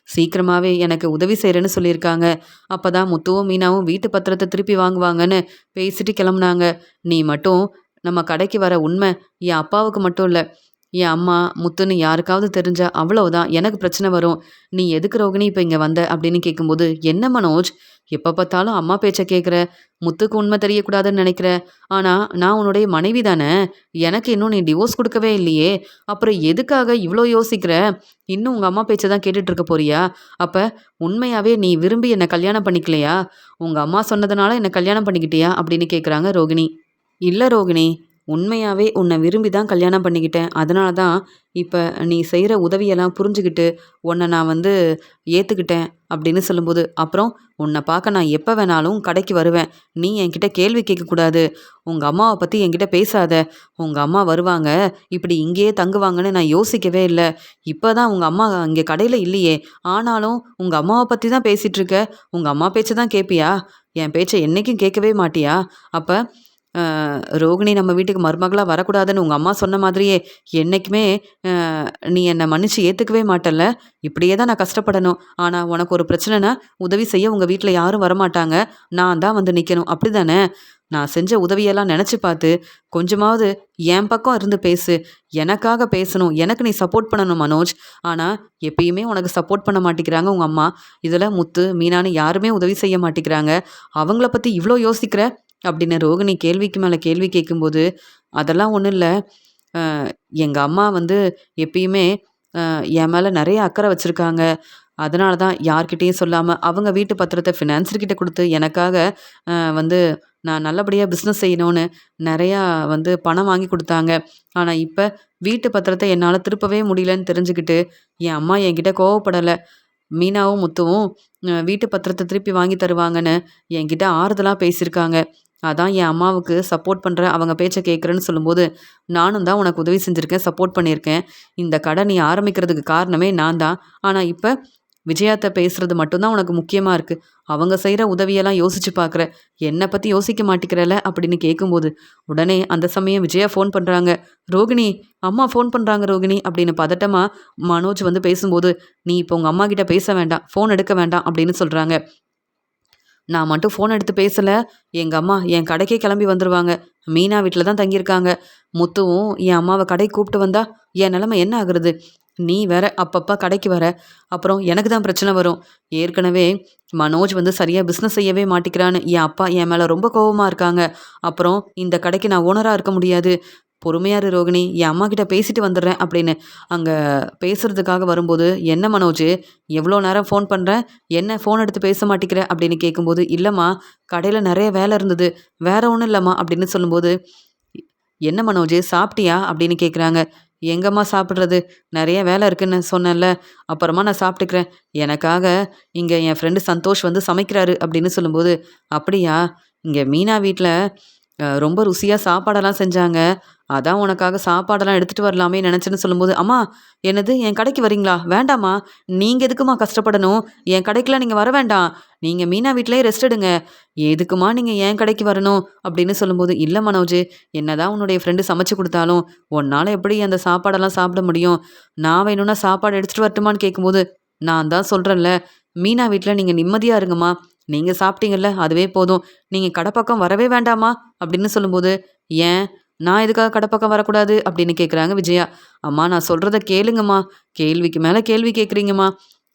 சீக்கிரமாவே எனக்கு உதவி செய்றேன்னு சொல்லியிருக்காங்க. அப்பதான் முத்துவும், மீனாவும் வீட்டு பத்திரத்த திருப்பி வாங்குவாங்கன்னு பேசிட்டு கிளம்புனாங்க. நீ மட்டும் நம்ம கடைக்கு வர உண்மை என் அப்பாவுக்கு மட்டும் இல்ல, என் அம்மா, முத்துன்னு யாருக்காவது தெரிஞ்சா அவ்வளவுதான் எனக்கு பிரச்சனை வரும். நீ எதுக்கு ரோகிணி இப்ப இங்க வந்த?" அப்படின்னு கேட்கும்போது, "என்ன மனோஜ், எப்ப பார்த்தாலும் அம்மா பேச்ச கேட்குற. முத்துக்கு உண்மை தெரியக்கூடாதுன்னு நினைக்கிற. ஆனா நான் உன்னுடைய மனைவி தானே. எனக்கு இன்னும் நீ டிவோர்ஸ் குடுக்கவே இல்லையே. அப்புறம் எதுக்காக இவ்ளோ யோசிக்கிற? இன்னும் உங்க அம்மா பேச்ச தான் கேட்டுட்டு இருக்க போறியா? அப்ப உண்மையாவே நீ விரும்பி என்ன கல்யாணம் பண்ணிக்கலையா? உங்க அம்மா சொன்னதுனால என்ன கல்யாணம் பண்ணிக்கிட்டியா?" அப்படின்னு கேட்குறாங்க ரோகிணி. "இல்ல ரோகிணி. உண்மையாவே உன்ன விரும்பி தான் கல்யாணம் பண்ணிக்கிட்டேன். அதனால தான் இப்ப நீ செய்ற உதவியெல்லாம் புரிஞ்சுகிட்டு, உன்ன நான் வந்து ஏத்துக்கிட்டேன்." அப்படின்னு சொல்லும்போது, "அப்புறம் உன்ன பார்க்க நான் எப்ப வேணாலும் கடைக்கு வருவேன். நீ என்கிட்ட கேள்வி கேட்கக்கூடாது. உங்க அம்மாவ பத்தி என்கிட்ட பேசாத. உங்க அம்மா வருவாங்க, இப்படி இங்கேயே தங்குவாங்கன்னு நான் யோசிக்கவே இல்ல. இப்ப தான் உங்க அம்மா இங்க கடையில இல்லையே. ஆனாலும் உங்க அம்மாவ பத்தி தான் பேசிட்டு இருக்க. உங்க அம்மா பேச்ச தான் கேட்பியா? என் பேச்ச என்னைக்கும் கேட்கவே மாட்டியா? அப்ப ரோகிணி நம்ம வீட்டுக்கு மருமகளா வரக்கூடாதுன்னு உங்க அம்மா சொன்ன மாதிரியே என்னைக்குமே அ நீ என்ன மன்னிச்சு ஏத்துக்கவே மாட்டல்ல? இப்படியே தான் நான் கஷ்டப்படணும். ஆனா உனக்கு ஒரு பிரச்சனைன்னா, உதவி செய்ய உங்க வீட்ல யாரும் வரமாட்டாங்க. நான் தான் வந்து நிக்கணும். அப்படிதானே? நான் செஞ்ச உதவியெல்லாம் நெனச்சு பார்த்து, கொஞ்சமாவது என் பக்கம் இருந்து பேசு. எனக்காக பேசணும். எனக்கு நீ சப்போர்ட் பண்ணணும் மனோஜ். ஆனா எப்பயுமே உனக்கு சப்போர்ட் பண்ண மாட்டேங்கிறாங்க உங்க அம்மா. இதுல முத்து, மீனான்னு யாருமே உதவி செய்ய மாட்டேங்கிறாங்க. அவங்கள பத்தி இவ்ளோ யோசிக்கிற?" அப்படின்னு ரோகிணி கேள்விக்கு மேல கேள்வி கேட்கும்போது, "அதெல்லாம் ஒண்ணும் இல்ல. அ எங்க அம்மா வந்து எப்பயுமே என் மேல நெறைய அக்கறை வச்சிருக்காங்க. அதனால தான் யார்கிட்டயும் சொல்லாம அவங்க வீட்டு பத்திரத்த ஃபினான்சர் கிட்ட குடுத்து எனக்காக வந்து நான் நல்லபடியா பிசினஸ் செய்யணும்னு நெறையா வந்து பணம் வாங்கி குடுத்தாங்க. ஆனா இப்ப வீட்டு பத்திரத்த என்னால திருப்பவே முடியலன்னு தெரிஞ்சுக்கிட்டு, என் அம்மா என்கிட்ட கோவப்படல. மீனாவும், முத்துவும் வீட்டு பத்திரத்த திருப்பி வாங்கி தருவாங்கன்னு என்கிட்ட ஆறுதலா பேசியிருக்காங்க. அதான் என் அம்மாவுக்கு சப்போர்ட் பண்றேன், அவங்க பேச்ச கேட்குறேன்னு சொல்லும்போது, நானும் தான் உனக்கு உதவி செஞ்சிருக்கேன், சப்போர்ட் பண்ணியிருக்கேன். இந்த கடை நீ ஆரம்பிக்கிறதுக்கு காரணமே நான் தான். ஆனா இப்ப விஜயாத்த பேசுறது மட்டும்தான் உனக்கு முக்கியமாக இருக்குது. அவங்க செய்கிற உதவியெல்லாம் யோசிச்சு பார்க்குற, என்னை பற்றி யோசிக்க மாட்டேங்கிறல அப்படின்னு கேட்கும்போது, உடனே அந்த சமயம் விஜயா ஃபோன் பண்ணுறாங்க. ரோகிணி, அம்மா ஃபோன் பண்ணுறாங்க ரோகிணி அப்படின்னு பதட்டமாக மனோஜ் வந்து பேசும்போது, நீ இப்போ உங்கள் அம்மா கிட்ட பேச வேண்டாம், ஃபோன் எடுக்க வேண்டாம் அப்படின்னு சொல்கிறாங்க. நான் மட்டும் ஃபோன் எடுத்து பேசலை, எங்கள் அம்மா என் கடைக்கே கிளம்பி வந்துடுவாங்க. மீனா வீட்டில் தான் தங்கியிருக்காங்க. முத்துவும் என் அம்மாவை கடைக்கு கூப்பிட்டு வந்தா என் நிலைமை என்ன ஆகுறது? நீ வேற அப்பப்போ கடைக்கு வர, அப்புறம் எனக்கு தான் பிரச்சனை வரும். ஏற்கனவே மனோஜ் வந்து சரியாக பிஸ்னஸ் செய்யவே மாட்டிக்கிறான்னு என் அப்பா என் மேலே ரொம்ப கோவமாக இருக்காங்க. அப்புறம் இந்த கடைக்கு நான் ஓனராக இருக்க முடியாது. பொறுமையா இரு ரோகிணி, என் அம்மா கிட்ட பேசிட்டு வந்துடுறேன் அப்படின்னு அங்கே பேசுறதுக்காக வரும்போது, என்ன மனோஜ் எவ்வளோ நேரம் ஃபோன் பண்ணுறேன், என்ன ஃபோன் எடுத்து பேச மாட்டேங்கிற அப்படின்னு கேட்கும்போது, இல்லைம்மா கடையில் நிறைய வேலை இருந்தது, வேற ஒன்றும் இல்லைம்மா அப்படின்னு சொல்லும்போது, என்ன மனோஜ் சாப்பிட்டியா அப்படின்னு கேட்குறாங்க. எங்கம்மா சாப்பிட்றது, நிறைய வேலை இருக்குன்னு சொன்னேன்ல, அப்புறமா நான் சாப்பிட்டுக்கிறேன். எனக்காக இங்கே என் ஃப்ரெண்டு சந்தோஷ் வந்து சமைக்கிறாரு அப்படின்னு சொல்லும்போது, அப்படியா, இங்கே மீனா வீட்டில் ரொம்ப ருசியாக சாப்பாடெல்லாம் செஞ்சாங்க. அதான் உனக்காக சாப்பாடெல்லாம் எடுத்துகிட்டு வரலாமே நினச்சேன்னு சொல்லும்போது, அம்மா என்னது என் கடைக்கு வரீங்களா? வேண்டாம்மா, நீங்கள் எதுக்குமா கஷ்டப்படணும்? என் கடைக்கெலாம் நீங்கள் வர வேண்டாம். நீங்கள் மீனா வீட்டிலேயே ரெஸ்ட் எடுங்க. எதுக்குமா நீங்கள் என் கடைக்கு வரணும் அப்படின்னு சொல்லும்போது, இல்லை மனோஜ், என்னதான் உன்னுடைய ஃப்ரெண்டு சமைச்சு கொடுத்தாலும் உன்னால் எப்படி அந்த சாப்பாடெல்லாம் சாப்பிட முடியும்? நான் வேணும்னா சாப்பாடு எடுத்துகிட்டு வரட்டுமான்னு கேட்கும்போது, நான் தான் சொல்கிறேன்ல, மீனா வீட்டில் நீங்கள் நிம்மதியாக இருங்கம்மா. நீங்கள் சாப்பிட்டீங்கல்ல அதுவே போதும். நீங்கள் கடை பக்கம் வரவே வேண்டாமா அப்படின்னு சொல்லும்போது, ஏன் நான் எதுக்காக கடை பக்கம் வரக்கூடாது அப்படின்னு கேட்குறாங்க விஜயா. அம்மா நான் சொல்கிறத கேளுங்கம்மா, கேள்விக்கு மேலே கேள்வி கேட்குறீங்கம்மா.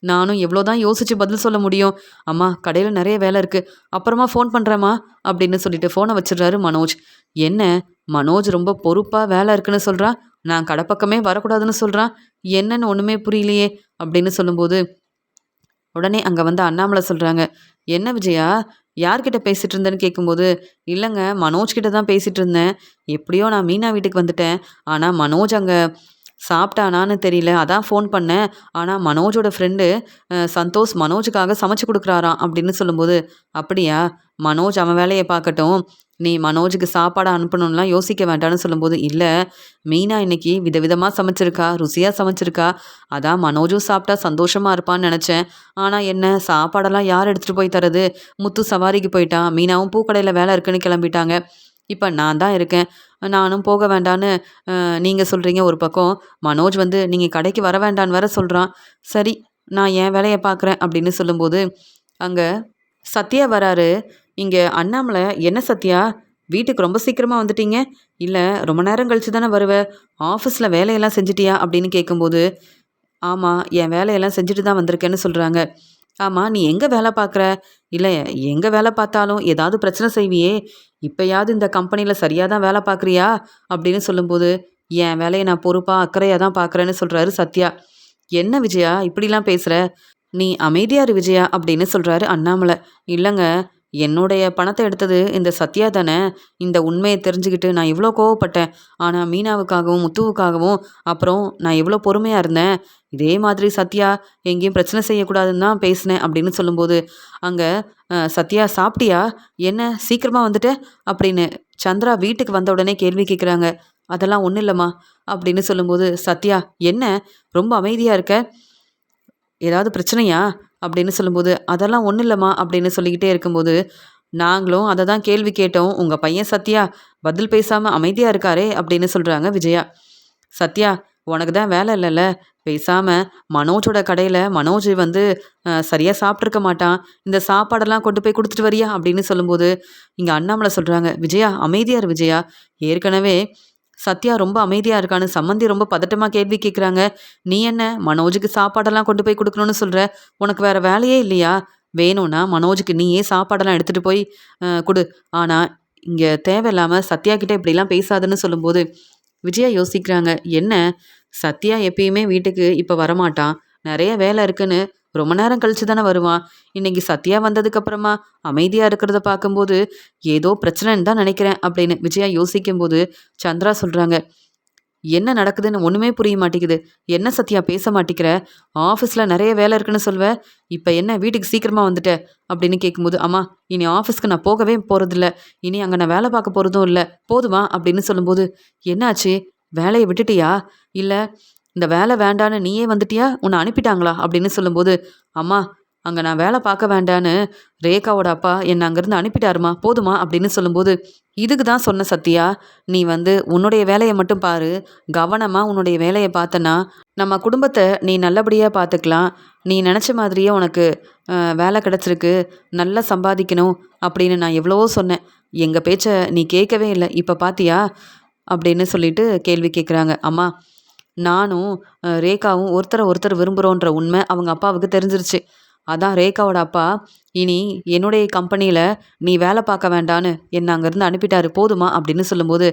நானும் எவ்வளோ தான் யோசிச்சு பதில் சொல்ல முடியும். அம்மா கடையில் நிறைய வேலை இருக்குது, அப்புறமா ஃபோன் பண்ணுறேம்மா அப்படின்னு சொல்லிட்டு ஃபோனை வச்சிடுறாரு மனோஜ். என்ன மனோஜ் ரொம்ப பொறுப்பாக வேலை இருக்குன்னு சொல்கிறான், நான் கடை பக்கமே வரக்கூடாதுன்னு சொல்கிறான், என்னன்னு ஒன்றுமே புரியலையே அப்படின்னு சொல்லும்போது, உடனே அங்கே வந்து அண்ணாமலை சொல்கிறாங்க. என்ன விஜயா, யார்கிட்ட பேசிட்டு இருந்தேன்னு கேட்கும்போது, இல்லைங்க மனோஜ் கிட்ட தான் பேசிட்டு இருந்தேன். எப்படியோ நான் மீனா வீட்டுக்கு வந்துட்டேன். ஆனால் மனோஜ் அங்கே சாப்பிட்டானான்னு தெரியல, அதான் ஃபோன் பண்ணேன். ஆனால் மனோஜோட ஃப்ரெண்டு சந்தோஷ் மனோஜுக்காக சமைச்சு கொடுக்குறாராம் அப்படின்னு சொல்லும்போது, அப்படியா, மனோஜ் அவன் வேலையை பார்க்கட்டும், நீ மனோஜுக்கு சாப்பாடு அனுப்பணும்லாம் யோசிக்க வேண்டாம்னு சொல்லும்போது, இல்லை மீனா இன்னைக்கு விதவிதமாக சமைச்சிருக்கா, ருசியாக சமைச்சிருக்கா, அதான் மனோஜும் சாப்பிட்டா சந்தோஷமாக இருப்பான்னு நினச்சேன். ஆனால் என்ன சாப்பாடெல்லாம் யார் எடுத்துகிட்டு போய் தரது? முத்து சவாரிக்கு போயிட்டான், மீனாவும் பூக்கடையில் வேலை இருக்குன்னு கிளம்பிட்டாங்க. இப்போ நான் தான் இருக்கேன். நானும் போக வேண்டான்னு நீங்கள் சொல்கிறீங்க ஒரு பக்கம். மனோஜ் வந்து நீங்கள் கடைக்கு வர வேண்டான்னு வேற சொல்கிறான். சரி, நான் என் வேலையை பார்க்குறேன் அப்படின்னு சொல்லும்போது, அங்கே சத்யா வராரு. இங்கே அண்ணாமலை, என்ன சத்யா வீட்டுக்கு ரொம்ப சீக்கிரமாக வந்துட்டீங்க? இல்லை ரொம்ப நேரம் கழிச்சு தானே வருவ? ஆஃபீஸில் வேலையெல்லாம் செஞ்சிட்டியா அப்படின்னு கேட்கும்போது, ஆமாம் என் வேலையெல்லாம் செஞ்சுட்டு தான் வந்திருக்கேன்னு சொல்கிறாங்க. ஆமாம் நீ எங்கே வேலை பார்க்குற? இல்லை எங்கே வேலை பார்த்தாலும் ஏதாவது பிரச்சனை செய்வியே, இப்போயாவது இந்த கம்பெனியில் சரியாக தான் வேலை பார்க்குறியா அப்படின்னு சொல்லும்போது, என் வேலையை நான் பொறுப்பாக அக்கறையாக தான் பார்க்குறேன்னு சொல்கிறாரு சத்யா. என்ன விஜயா இப்படிலாம் பேசுகிற? நீ அமைதியா இரு விஜயா அப்படின்னு சொல்கிறாரு அண்ணாமலை. இல்லைங்க, என்னுடைய பணத்தை எடுத்தது இந்த சத்யா தானே. இந்த உண்மையை தெரிஞ்சுக்கிட்டு நான் எவ்வளோ கோவப்பட்டேன். ஆனால் மீனாவுக்காகவும் முத்துவுக்காகவும் அப்புறம் நான் எவ்வளோ பொறுமையாக இருந்தேன். இதே மாதிரி சத்யா எங்கேயும் பிரச்சனை செய்யக்கூடாதுன்னு தான் பேசினேன் அப்படின்னு சொல்லும்போது, அங்கே சத்யா சாப்பிட்டியா? என்ன சீக்கிரமாக வந்துட்ட அப்படின்னு சந்திரா வீட்டுக்கு வந்த உடனே கேள்வி கேட்குறாங்க. அதெல்லாம் ஒன்றும் இல்லைம்மா அப்படின்னு சொல்லும்போது, சத்யா என்ன ரொம்ப அமைதியாக இருக்க, ஏதாவது பிரச்சனையா அப்படின்னு சொல்லும்போது, அதெல்லாம் ஒன்றும் இல்லைம்மா அப்படின்னு சொல்லிக்கிட்டே இருக்கும்போது, நாங்களும் அதை தான் கேள்வி கேட்டோம், உங்கள் பையன் சத்யா பதில் பேசாமல் அமைதியாக இருக்காரே அப்படின்னு சொல்கிறாங்க விஜயா. சத்யா, உனக்கு தான் வேலை இல்லைல்ல, பேசாமல் மனோஜோட கடையில் மனோஜ் வந்து சரியாக சாப்பிட்ருக்க மாட்டான், இந்த சாப்பாடெல்லாம் கொண்டு போய் கொடுத்துட்டு வரியா அப்படின்னு சொல்லும்போது, இங்கே அண்ணாமலை சொல்கிறாங்க, விஜயா அமைதியாக இரு விஜயா, ஏற்கனவே சத்யா ரொம்ப அமைதியாக இருக்கான்னு சம்மந்தி ரொம்ப பதட்டமாக கேள்வி கேட்குறாங்க. நீ என்ன மனோஜுக்கு சாப்பாடெல்லாம் கொண்டு போய் கொடுக்கணும்னு சொல்கிற, உனக்கு வேறு வேலையே இல்லையா? வேணும்னா மனோஜுக்கு நீயே சாப்பாடெல்லாம் எடுத்துகிட்டு போய் கொடு. ஆனால் இங்கே தேவையில்லாமல் சத்யா கிட்டே இப்படிலாம் பேசாதுன்னு சொல்லும்போது, விஜயா யோசிக்கிறாங்க. என்ன சத்யா எப்பயுமே வீட்டுக்கு இப்போ வரமாட்டான், நிறைய வேலை இருக்குன்னு ரொம்ப நேரம் கழிச்சு தானே வருவான். இன்னைக்கு சத்யா வந்ததுக்கப்புறமா அமைதியாக இருக்கிறத பார்க்கும்போது ஏதோ பிரச்சனைன்னு தான் நினைக்கிறேன் அப்படின்னு விஜயா யோசிக்கும்போது, சந்திரா சொல்கிறாங்க, என்ன நடக்குதுன்னு ஒன்றுமே புரிய மாட்டேங்குது. என்ன சத்யா பேச மாட்டேங்கிற? ஆஃபீஸில் நிறைய வேலை இருக்குன்னு சொல்வ, இப்போ என்ன வீட்டுக்கு சீக்கிரமாக வந்துட்ட அப்படின்னு கேட்கும்போது, அம்மா இனி ஆஃபீஸ்க்கு நான் போகவே போகிறதில்ல, இனி அங்கே நான் வேலை பார்க்க போகிறதும் இல்லை, போதுமா அப்படின்னு சொல்லும்போது, என்னாச்சு வேலையை விட்டுட்டியா? இல்லை இந்த வேலை வேண்டான்னு நீயே வந்துட்டியா? உன்னை அனுப்பிட்டாங்களா?" அப்படின்னு சொல்லும்போது, "அம்மா, அங்கே நான் வேலை பார்க்க வேண்டான்னு ரேகாவோட அப்பா என்னை அங்கேருந்து அனுப்பிட்டாருமா, போதுமா?" அப்படின்னு சொல்லும்போது, "இதுக்கு தான் சொன்ன சத்யா, நீ வந்து உன்னுடைய வேலையை மட்டும் பாரு. கவனமாக உன்னுடைய வேலையை பார்த்தன்னா நம்ம குடும்பத்தை நீ நல்லபடியாக பார்த்துக்கலாம். நீ நினச்ச மாதிரியே உனக்கு வேலை கிடச்சிருக்கு. நல்லா சம்பாதிக்கணும் அப்படின்னு நான் எவ்வளவோ சொன்னேன். எங்கள் பேச்சை நீ கேட்கவே இல்லை. இப்போ பார்த்தியா?" அப்படின்னு சொல்லிட்டு கேள்வி கேட்குறாங்க. "அம்மா, நானும் ரேகாவும் ஒருத்தரை ஒருத்தர் விரும்புகிறோன்ற உண்மை அவங்க அப்பாவுக்கு தெரிஞ்சிருச்சு. அதான் ரேகாவோட அப்பா இனி என்னுடைய கம்பெனியில் நீ வேலை பார்க்க வேண்டான்னு என்னை அங்கேருந்து அனுப்பிட்டாரு, போதுமா?" அப்படின்னு சொல்லும்போது,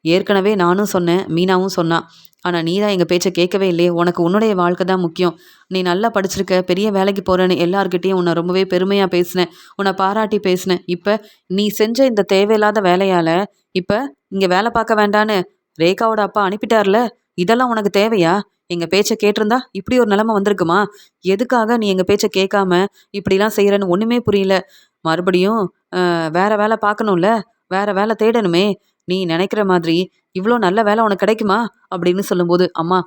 "ஏற்கனவே நானும் சொன்னேன், மீனாவும் சொன்னா. ஆனால் நீ தான் எங்கள் பேச்சை கேட்கவே இல்லையே. உனக்கு உன்னுடைய வாழ்க்கை தான் முக்கியம். நீ நல்லா படிச்சிருக்க, பெரிய வேலைக்கு போகிறேன்னு எல்லார்கிட்டேயும் உன்னை ரொம்பவே பெருமையாக பேசினேன், உன்னை பாராட்டி பேசினேன். இப்போ நீ செஞ்ச இந்த தேவையில்லாத வேலையால் இப்போ இங்கே வேலை பார்க்க வேண்டான்னு ரேகாவோட அப்பா அனுப்பிட்டார்ல, இதெல்லாம் உனக்கு தேவையா? எங்கள் பேச்சை கேட்டிருந்தா இப்படி ஒரு நிலைமை வந்திருக்குமா? எதுக்காக நீ எங்கள் பேச்சை கேட்காம இப்படிலாம் செய்கிறன்னு ஒன்றுமே புரியல. மறுபடியும் வேற வேலை பார்க்கணும்ல, வேற வேலை தேடணுமே. நீ நினைக்கிற மாதிரி இவ்வளோ நல்ல வேலை உனக்கு கிடைக்குமா?" அப்படின்னு சொல்லும்போது, "அம்மா,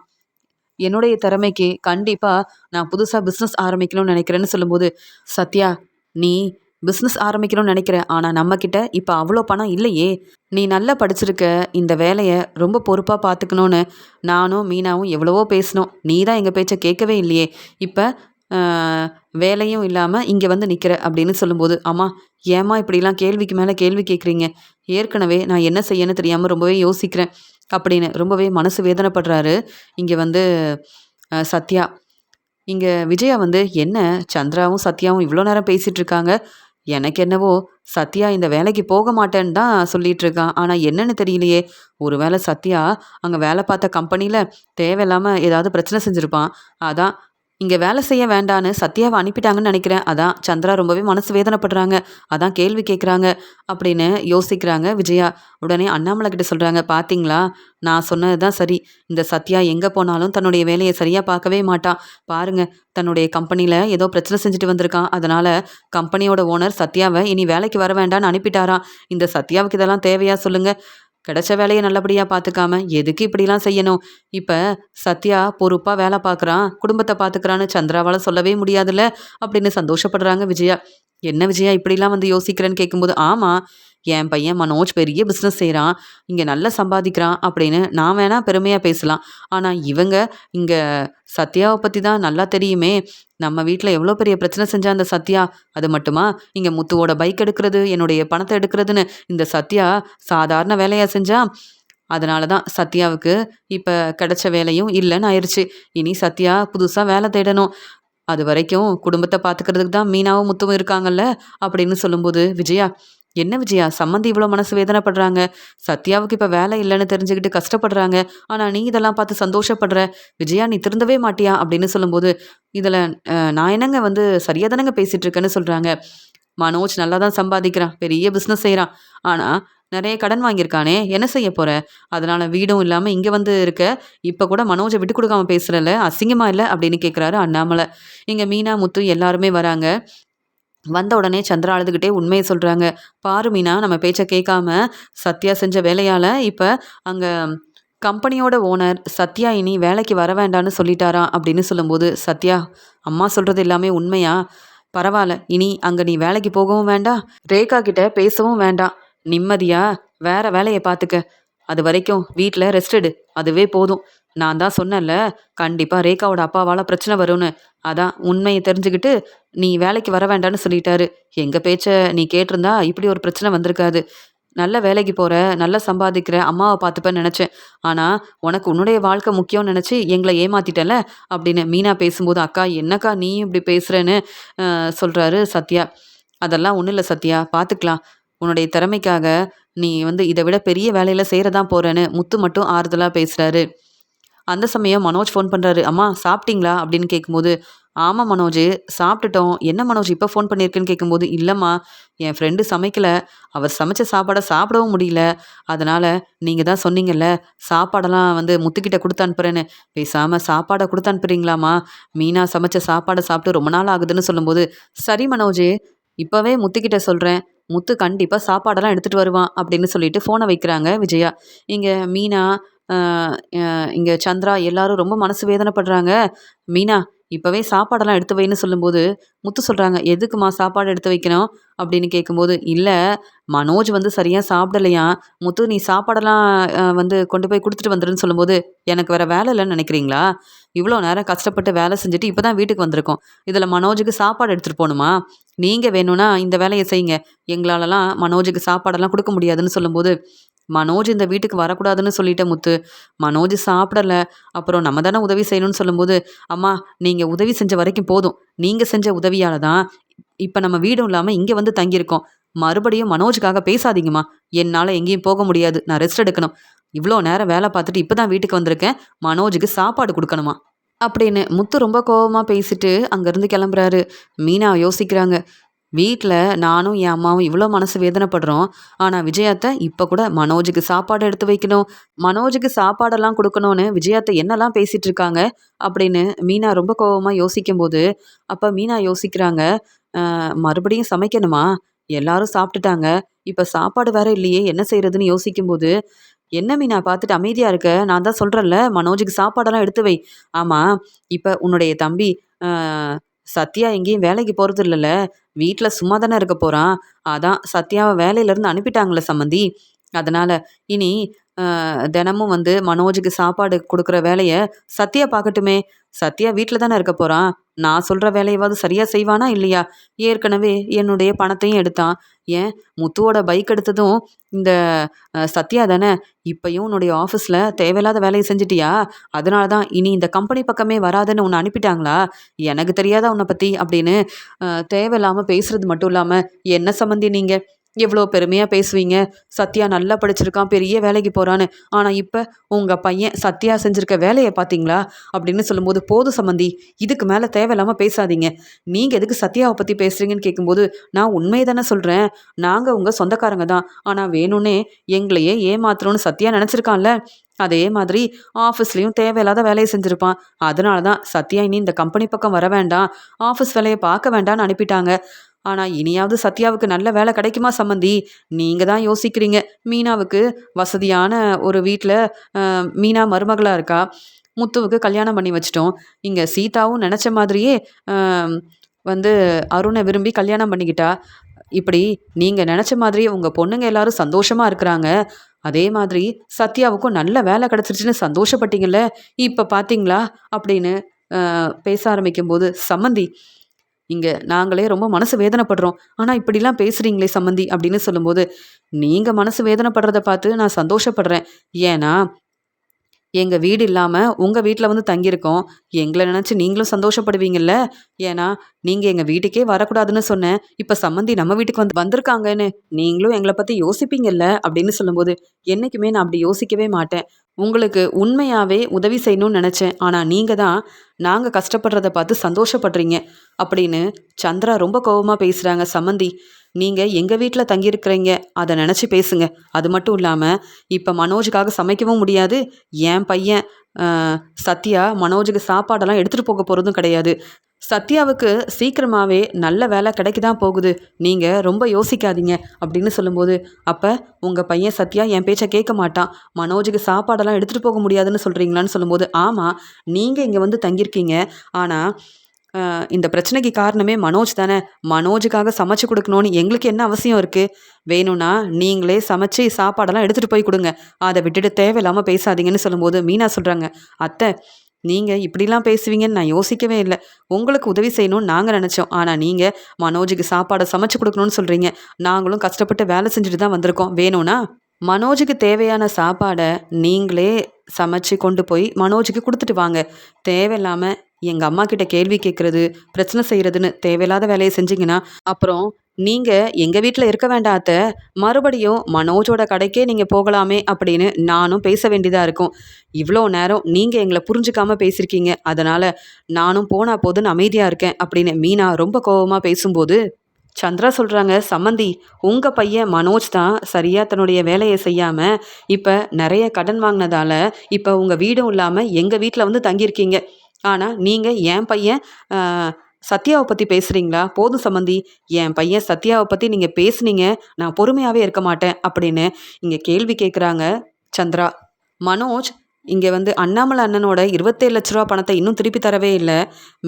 என்னுடைய திறமைக்கு கண்டிப்பா நான் புதுசா பிஸ்னஸ் ஆரம்பிக்கணும்னு நினைக்கிறேன்னு" சொல்லும்போது, "சத்யா, நீ பிஸ்னஸ் ஆரம்பிக்கணும்னு நினைக்கிற. ஆனா நம்மகிட்ட இப்ப அவ்வளோ பணம் இல்லையே. நீ நல்லா படிச்சிருக்க. இந்த வேலைய ரொம்ப பொறுப்பா பார்த்துக்கணும்னு நானும் மீனாவும் எவ்வளவோ பேசினோம். நீ தான் எங்க பேச்ச கேட்கவே இல்லையே. இப்ப அ வேலையும் இல்லாம இங்க வந்து நிக்கிற" அப்படின்னு சொல்லும்போது, "அம்மா, ஏம்மா இப்படிலாம் கேள்விக்கு மேல கேள்வி கேட்குறீங்க? ஏற்கனவே நான் என்ன செய்யன்னு தெரியாம ரொம்பவே யோசிக்கிறேன்" அப்படின்னு ரொம்பவே மனசு வேதனைப்படுறாரு. இங்க வந்து சத்யா. இங்க விஜயா வந்து, "என்ன சந்திராவும் சத்யாவும் இவ்வளோ நேரம் பேசிட்டு இருக்காங்க. எனக்கு என்னவோ சத்யா இந்த வேலைக்கு போக மாட்டேன்னு தான் சொல்லிட்டு இருக்கான். ஆனா என்னன்னு தெரியலையே. ஒருவேளை சத்யா அங்க வேலை பார்த்த கம்பெனில தேவையில்லாம ஏதாவது பிரச்சனை செஞ்சிருப்பான். அதான் இங்க வேலை செய்ய வேண்டான்னு சத்யாவ அனுப்பிட்டாங்கன்னு நினைக்கிறேன். அதான் சந்திரா ரொம்பவே மனசு வேதனைப்படுறாங்க. அதான் கேள்வி கேட்குறாங்க" அப்படின்னு யோசிக்கிறாங்க விஜயா. உடனே அண்ணாமலை கிட்ட சொல்றாங்க, "பாத்தீங்களா? நான் சொன்னது தான் சரி. இந்த சத்யா எங்க போனாலும் தன்னுடைய வேலைய சரியா பார்க்கவே மாட்டான். பாருங்க, தன்னுடைய கம்பெனில ஏதோ பிரச்சனை செஞ்சுட்டு வந்திருக்கான். அதனால கம்பெனியோட ஓனர் சத்யாவ இனி வேலைக்கு வர வேண்டான்னு அனுப்பிட்டாராம். இந்த சத்யாவுக்கு இதெல்லாம் தேவையா சொல்லுங்க? கிடைச்ச வேலைய நல்லபடியா பார்த்துக்காம எதுக்கு இப்படிலாம் செய்யணும்? இப்ப சத்யா பொறுப்பா வேலை பார்க்குறான், குடும்பத்த பார்த்துக்கிறான்னு சந்திராவால சொல்லவே முடியாதுல்ல" அப்படின்னு சந்தோஷப்படுறாங்க விஜயா. "என்ன விஜயா இப்படிலாம் வந்து யோசிக்கிறேன்னு" கேட்கும்போது, "ஆமா, என் பையன் மனோஜ் பெரிய பிஸ்னஸ் செய்கிறான், இங்கே நல்லா சம்பாதிக்கிறான் அப்படின்னு நான் வேணா பெருமையாக பேசலாம். ஆனால் இவங்க இங்கே சத்யாவை பற்றி தான் நல்லா தெரியுமே. நம்ம வீட்டில் எவ்வளோ பெரிய பிரச்சனை செஞ்சா அந்த சத்யா. அது மட்டுமா, இங்கே முத்துவோட பைக் எடுக்கிறது, என்னுடைய பணத்தை எடுக்கிறதுன்னு இந்த சத்யா சாதாரண வேலையாக செஞ்சா. அதனால தான் சத்யாவுக்கு இப்போ கிடைச்ச வேலையும் இல்லைன்னு ஆயிடுச்சு. இனி சத்யா புதுசாக வேலை தேடணும். அது வரைக்கும் குடும்பத்தை பார்த்துக்கிறதுக்கு தான் மீனாவும் முத்துவும் இருக்காங்கல்ல" அப்படின்னு சொல்லும்போது, விஜயா, "என்ன விஜயா, சம்மந்தி இவ்வளோ மனசு வேதனைப்படுறாங்க. சத்யாவுக்கு இப்போ வேலை இல்லைன்னு தெரிஞ்சுக்கிட்டு கஷ்டப்படுறாங்க. ஆனால் நீ இதெல்லாம் பார்த்து சந்தோஷப்படுற. விஜயா, நீ திருந்தவே மாட்டியா?" அப்படின்னு சொல்லும்போது, "இதில் நான் என்னங்க வந்து சரியாக தானங்க பேசிகிட்டு இருக்கேன்னு" சொல்கிறாங்க. "மனோஜ் நல்லா தான் சம்பாதிக்கிறான், பெரிய பிஸ்னஸ் செய்கிறான். ஆனால் நிறைய கடன் வாங்கியிருக்கானே, என்ன செய்ய போற? அதனால வீடும் இல்லாமல் இங்கே வந்து இருக்க. இப்போ கூட மனோஜை விட்டு கொடுக்காம பேசுகிறல்ல, அசிங்கமா இல்லை?" அப்படின்னு கேட்குறாரு அண்ணாமலை. இங்கே மீனா, முத்து எல்லாருமே வராங்க. வந்த உடனே சந்திரா அழுதுகிட்டே உண்மையை சொல்றாங்க. "பாரு மீனா, நம்ம பேச்ச கேட்காம சத்யா செஞ்ச வேலையால இப்ப அங்க கம்பெனியோட ஓனர் சத்யா இனி வேலைக்கு வர வேண்டான்னு சொல்லிட்டாராம்" அப்படின்னு சொல்லும்போது, "சத்யா, அம்மா சொல்றது எல்லாமே உண்மையா? பரவாயில்ல. இனி அங்க நீ வேலைக்கு போகவும் வேண்டாம், ரேகா கிட்ட பேசவும் வேண்டாம். நிம்மதியா வேற வேலைய பார்த்துக்க. அது வரைக்கும் வீட்ல ரெஸ்ட் எடு. அதுவே போதும். நான் தான் சொன்னேன்ல, கண்டிப்பா ரேகாவோட அப்பாவால பிரச்சனை வரும்னு. அதான் உண்மைய தெரிஞ்சுக்கிட்டு நீ வேலைக்கு வர வேண்டான்னு சொல்லிட்டாரு. எங்க பேச்ச நீ கேட்டிருந்தா இப்படி ஒரு பிரச்சனை வந்திருக்காது. நல்ல வேலைக்கு போற, நல்லா சம்பாதிக்கிற, அம்மாவ பார்த்துப்பேன்னு நெனச்சேன். ஆனா உனக்கு உன்னுடைய வாழ்க்கை முக்கியம்னு நெனச்சு எங்கள ஏமாத்திட்டல்ல" அப்படின்னு மீனா பேசும்போது, "அக்கா, என்னக்கா நீயும் இப்படி பேசுறன்னு" சொல்றாரு சத்யா. "அதெல்லாம் ஒண்ணும் இல்ல சத்யா, பார்த்துக்கலாம். உன்னுடைய திறமைக்காக நீ வந்து இத விட பெரிய வேலையில சேர தான் போறன்னு" முத்து மட்டும் ஆறுதலா பேசுறாரு. அந்த சமயம் மனோஜ் ஃபோன் பண்றாரு. "அம்மா, சாப்பிட்டீங்களா?" அப்படின்னு கேட்கும்போது, "ஆமா மனோஜ், சாப்பிட்டுட்டோம். என்ன மனோஜ் இப்போ ஃபோன் பண்ணியிருக்கேன்னு" கேட்கும்போது, "இல்லம்மா, என் ஃப்ரெண்டு சமைக்கல. அவர் சமைச்ச சாப்பாட சாப்பிடவும் முடியல. அதனால நீங்க தான் சொன்னீங்கல்ல, சாப்பாடெல்லாம் வந்து முத்துக்கிட்ட குடுத்து அனுப்புறேன்னு. பேசாம சாப்பாட குடுத்து அனுப்புறீங்களாம்மா? மீனா சமைச்ச சாப்பாட சாப்பிட்டு ரொம்ப நாள் ஆகுதுன்னு" சொல்லும்போது, "சரி மனோஜ், இப்பவே முத்துக்கிட்ட சொல்றேன். முத்து கண்டிப்பா சாப்பாடெல்லாம் எடுத்துட்டு வருவான்" அப்படின்னு சொல்லிட்டு ஃபோனை வைக்கிறாங்க விஜயா. இங்க மீனா இங்கே சந்திரா எல்லாரும் ரொம்ப மனசு வேதனைப்படுறாங்க. மீனா இப்போவே சாப்பாடெல்லாம் எடுத்து வைன்னு சொல்லும்போது முத்து சொல்கிறாங்க, எதுக்குமா சாப்பாடு எடுத்து வைக்கணும் அப்படின்னு கேட்கும்போது, இல்லை மனோஜ் வந்து சரியாக சாப்பிடலையா, முத்து நீ சாப்பாடெல்லாம் வந்து கொண்டு போய் கொடுத்துட்டு வந்துடுன்னு சொல்லும்போது, எனக்கு வேறு வேலை இல்லைன்னு நினைக்கிறீங்களா? இவ்வளோ நேரம் கஷ்டப்பட்டு வேலை செஞ்சுட்டு இப்போ தான் வீட்டுக்கு வந்திருக்கோம். இதில் மனோஜுக்கு சாப்பாடு எடுத்துகிட்டு போகணுமா? நீங்கள் வேணும்னா இந்த வேலையை செய்யுங்க. எங்களாலலாம் மனோஜுக்கு சாப்பாடெல்லாம் கொடுக்க முடியாதுன்னு சொல்லும்போது, மனோஜ் இந்த வீட்டுக்கு வரக்கூடாதுன்னு சொல்லிட்டேன் முத்து. மனோஜ் சாப்பிடல. அப்புறம் நம்ம தானே உதவி செய்யணும்னு சொல்லும்போது, அம்மா நீங்கள் உதவி செஞ்ச வரைக்கும் போதும். நீங்கள் செஞ்ச உதவியால தான் இப்போ நம்ம வீடும் இல்லாமல் இங்கே வந்து தங்கியிருக்கோம். மறுபடியும் மனோஜுக்காக பேசாதீங்கம்மா. என்னால் எங்கேயும் போக முடியாது. நான் ரெஸ்ட் எடுக்கணும். இவ்வளோ நேரம் வேலை பார்த்துட்டு இப்போ தான் வீட்டுக்கு வந்திருக்கேன். மனோஜுக்கு சாப்பாடு கொடுக்கணுமா அப்படின்னு முத்து ரொம்ப கோவமா பேசிட்டு அங்கேருந்து கிளம்புறாரு. மீனா யோசிக்கிறாங்க. வீட்டில் நானும் என் அம்மாவும் இவ்வளோ மனசு வேதனைப்படுறோம். ஆனால் விஜயாத்த இப்போ கூட மனோஜுக்கு சாப்பாடு எடுத்து வைக்கணும், மனோஜுக்கு சாப்பாடெல்லாம் கொடுக்கணும்னு விஜயாத்த என்னெல்லாம் பேசிட்டு இருக்காங்க அப்படின்னு மீனா ரொம்ப கோவமாக யோசிக்கும்போது, அப்போ மீனா யோசிக்கிறாங்க, மறுபடியும் சமைக்கணுமா? எல்லாரும் சாப்பிட்டுட்டாங்க. இப்போ சாப்பாடு வேற இல்லையே என்ன செய்யறதுன்னு யோசிக்கும்போது, என்ன மீனா பார்த்துட்டு அமைதியாக இருக்க? நான் தான் சொல்கிறேன்ல மனோஜுக்கு சாப்பாடெல்லாம் எடுத்து வை. ஆமாம், இப்போ உன்னுடைய தம்பி சத்யா எங்கேயும் வேலைக்கு போகிறது இல்லைல்ல, வீட்டில் சும்மா தானே இருக்க போகிறான். அதான் சத்யாவை வேலையிலேருந்து அனுப்பிட்டாங்களே சம்மந்தி. அதனால் இனி தினமும் வந்து மனோஜுக்கு சாப்பாடு கொடுக்குற வேலையை சத்யா பார்க்கட்டுமே. சத்யா வீட்டில் தானே இருக்க போகிறான். நான் சொல்கிற வேலையவாவது சரியாக செய்வானா இல்லையா? ஏற்கனவே என்னுடைய பணத்தையும் எடுத்தான். ஏன் முத்துவோட பைக் எடுத்ததும் இந்த சத்யா தானே. இப்பயும் உன்னுடைய ஆஃபீஸில் தேவையில்லாத வேலையை செஞ்சிட்டியா? அதனால தான் இனி இந்த கம்பெனி பக்கமே வராதுன்னு உன்னை அனுப்பிட்டாங்களா? எனக்கு தெரியாதா உன்னை பற்றி அப்படின்னு தேவையில்லாமல் பேசுறது மட்டும் இல்லாமல், என்ன சம்மந்தி நீங்கள் எவ்வளோ பெருமையாக பேசுவீங்க. சத்யா நல்லா படிச்சிருக்கான், பெரிய வேலைக்கு போகிறான்னு. ஆனால் இப்போ உங்கள் பையன் சத்யா செஞ்சுருக்க வேலையை பார்த்தீங்களா அப்படின்னு சொல்லும்போது, போதும் சம்மந்தி, இதுக்கு மேலே தேவையில்லாமல் பேசாதீங்க. நீங்கள் எதுக்கு சத்யாவை பற்றி பேசுகிறீங்கன்னு கேட்கும்போது, நான் உண்மையை தானே சொல்கிறேன். நாங்கள் உங்கள் சொந்தக்காரங்க தான். ஆனால் வேணும்னே எங்களையே ஏமாத்துறோன்னு சத்யா நினச்சிருக்கான்ல. அதே மாதிரி ஆஃபீஸ்லேயும் தேவையில்லாத வேலையை செஞ்சுருப்பான். அதனால தான் சத்யா இனி இந்த கம்பெனி பக்கம் வர வேண்டாம், ஆஃபீஸ் வேலையை பார்க்க வேண்டாம்னு அனுப்பிட்டாங்க. ஆனால் இனியாவது சத்யாவுக்கு நல்ல வேலை கிடைக்குமா சம்மந்தி? நீங்கள் தான் யோசிக்கிறீங்க. மீனாவுக்கு வசதியான ஒரு வீட்டில் மீனா மருமகளாக இருக்கா. முத்துவுக்கு கல்யாணம் பண்ணி வச்சிட்டோம். இங்கே சீதாவும் நினச்ச மாதிரியே ஆம், வந்து அருணை விரும்பி கல்யாணம் பண்ணிக்கிட்டா. இப்படி நீங்கள் நினச்ச மாதிரியே உங்கள் பொண்ணுங்க எல்லாரும் சந்தோஷமாக இருக்கிறாங்க. அதே மாதிரி சத்யாவுக்கும் நல்ல வேலை கிடச்சிருச்சுன்னு சந்தோஷப்பட்டீங்கல்ல. இப்போ பார்த்தீங்களா அப்படின்னு பேச ஆரம்பிக்கும்போது, சம்மந்தி இங்கே நாங்களே ரொம்ப மனசு வேதனைப்படுறோம். ஆனால் இப்படிலாம் பேசுகிறீங்களே சம்மந்தி அப்படின்னு சொல்லும்போது, நீங்கள் மனசு வேதனைப்படுறத பார்த்து நான் சந்தோஷப்படுறேன். ஏன்னா எங்கள் வீடு இல்லாமல் உங்கள் வீட்டில் வந்து தங்கியிருக்கோம். எங்களை நினச்சி நீங்களும் சந்தோஷப்படுவீங்கள்ல. ஏன்னா நீங்கள் எங்கள் வீட்டுக்கே வரக்கூடாதுன்னு சொன்னேன். இப்போ சம்மந்தி நம்ம வீட்டுக்கு வந்திருக்காங்கன்னு நீங்களும் எங்களை பற்றி யோசிப்பீங்கல்ல அப்படின்னு சொல்லும்போது, என்றைக்குமே நான் அப்படி யோசிக்கவே மாட்டேன். உங்களுக்கு உண்மையாகவே உதவி செய்யணும்னு நினச்சேன். ஆனால் நீங்கள் தான் நாங்கள் கஷ்டப்படுறத பார்த்து சந்தோஷப்படுறீங்க அப்படின்னு சந்திரா ரொம்ப கோபமாக பேசுகிறாங்க. சம்மந்தி நீங்கள் எங்கள் வீட்டில் தங்கியிருக்கிறீங்க, அதை நினச்சி பேசுங்க. அது மட்டும் இல்லாமல் இப்போ மனோஜுக்காக சமைக்கவும் முடியாது. என் பையன் சத்யா மனோஜுக்கு சாப்பாடெல்லாம் எடுத்துகிட்டு போக போகிறதும் கிடையாது. சத்யாவுக்கு சீக்கிரமாகவே நல்ல வேலை கிடைக்க தான் போகுது. நீங்கள் ரொம்ப யோசிக்காதீங்க அப்படின்னு சொல்லும்போது, அப்போ உங்கள் பையன் சத்யா என் பேச்சை கேட்க மாட்டான், மனோஜுக்கு சாப்பாடெல்லாம் எடுத்துகிட்டு போக முடியாதுன்னு சொல்கிறீங்களான்னு சொல்லும்போது, ஆமாம் நீங்கள் இங்கே வந்து தங்கியிருக்கீங்க. ஆனால் இந்த பிரச்சனைக்கு காரணமே மனோஜ் தானே. மனோஜுக்காக சமைச்சு கொடுக்கணும்னு எங்களுக்கு என்ன அவசியம் இருக்குது? வேணும்னா நீங்களே சமைச்சு சாப்பாடெல்லாம் எடுத்துகிட்டு போய் கொடுங்க. அதை விட்டுட்டு தேவையில்லாமல் பேசாதீங்கன்னு சொல்லும்போது மீனா சொல்கிறாங்க, அத்தை நீங்கள் இப்படிலாம் பேசுவீங்கன்னு நான் யோசிக்கவே இல்லை. உங்களுக்கு உதவி செய்யணும்னு நாங்கள் நினச்சோம். ஆனால் நீங்கள் மனோஜுக்கு சாப்பாடை சமைச்சு கொடுக்கணும்னு சொல்கிறீங்க. நாங்களும் கஷ்டப்பட்டு வேலை செஞ்சுட்டு தான் வந்திருக்கோம். வேணும்னா மனோஜுக்கு தேவையான சாப்பாடை நீங்களே சமைச்சு கொண்டு போய் மனோஜுக்கு கொடுத்துட்டு வாங்க. தேவையில்லாமல் எங்கள் அம்மா கிட்ட கேள்வி கேட்குறது, பிரச்சனை செய்கிறதுன்னு தேவையில்லாத வேலையை செஞ்சீங்கன்னா அப்புறம் நீங்கள் எங்கள் வீட்டில் இருக்க வேண்டாம் அத்தை. மறுபடியும் மனோஜோட கடைக்கே நீங்கள் போகலாமே அப்படின்னு நானும் பேச வேண்டியதாக இருக்கும். இவ்வளோ நேரம் நீங்கள் எங்களை புரிஞ்சுக்காமல் பேசியிருக்கீங்க. அதனால் நானும் போனா போதுன்னு அமைதியாக இருக்கேன் அப்படின்னு மீனா ரொம்ப கோபமாக பேசும்போது, சந்திரா சொல்கிறாங்க, சம்மந்தி உங்கள் பையன் மனோஜ் தான் சரியாக தன்னுடைய வேலையை செய்யாமல் இப்போ நிறைய கடன் வாங்கினதால இப்போ உங்கள் வீடும் இல்லாமல் எங்கள் வீட்டில் வந்து தங்கியிருக்கீங்க. ஆனால் நீங்கள் என் பையன் சத்யாவை பற்றி பேசுகிறீங்களா? போதும் சம்மந்தி, என் பையன் சத்யாவை பற்றி நீங்கள் பேசுனீங்க, நான் பொறுமையாகவே இருக்க மாட்டேன் அப்படின்னு இங்கே கேள்வி கேட்குறாங்க சந்திரா. மனோஜ் இங்கே அண்ணாமலை அண்ணனோட 27 லட்ச ரூபா பணத்தை இன்னும் திருப்பி தரவே இல்லை.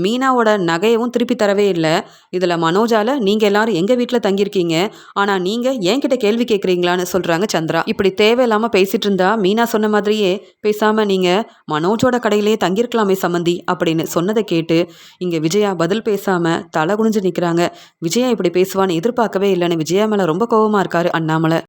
மீனாவோட நகையவும் திருப்பி தரவே இல்லை. இதில் மனோஜால் நீங்கள் எல்லாரும் எங்கள் வீட்டில் தங்கியிருக்கீங்க, ஆனால் நீங்கள் என்கிட்ட கேள்வி கேட்குறீங்களான்னு சொல்கிறாங்க சந்திரா. இப்படி தேவையில்லாமல் பேசிகிட்டு இருந்தா மீனா சொன்ன மாதிரியே பேசாமல் நீங்கள் மனோஜோட கடையிலேயே தங்கியிருக்கலாமே சம்மந்தி அப்படின்னு சொன்னதை கேட்டு இங்கே விஜயா பதில் பேசாமல் தலை குனிஞ்சு நிற்கிறாங்க. விஜயா இப்படி பேசுவான்னு எதிர்பார்க்கவே இல்லைன்னு விஜயா மேலே ரொம்ப கோவமாக இருக்காரு அண்ணாமலை.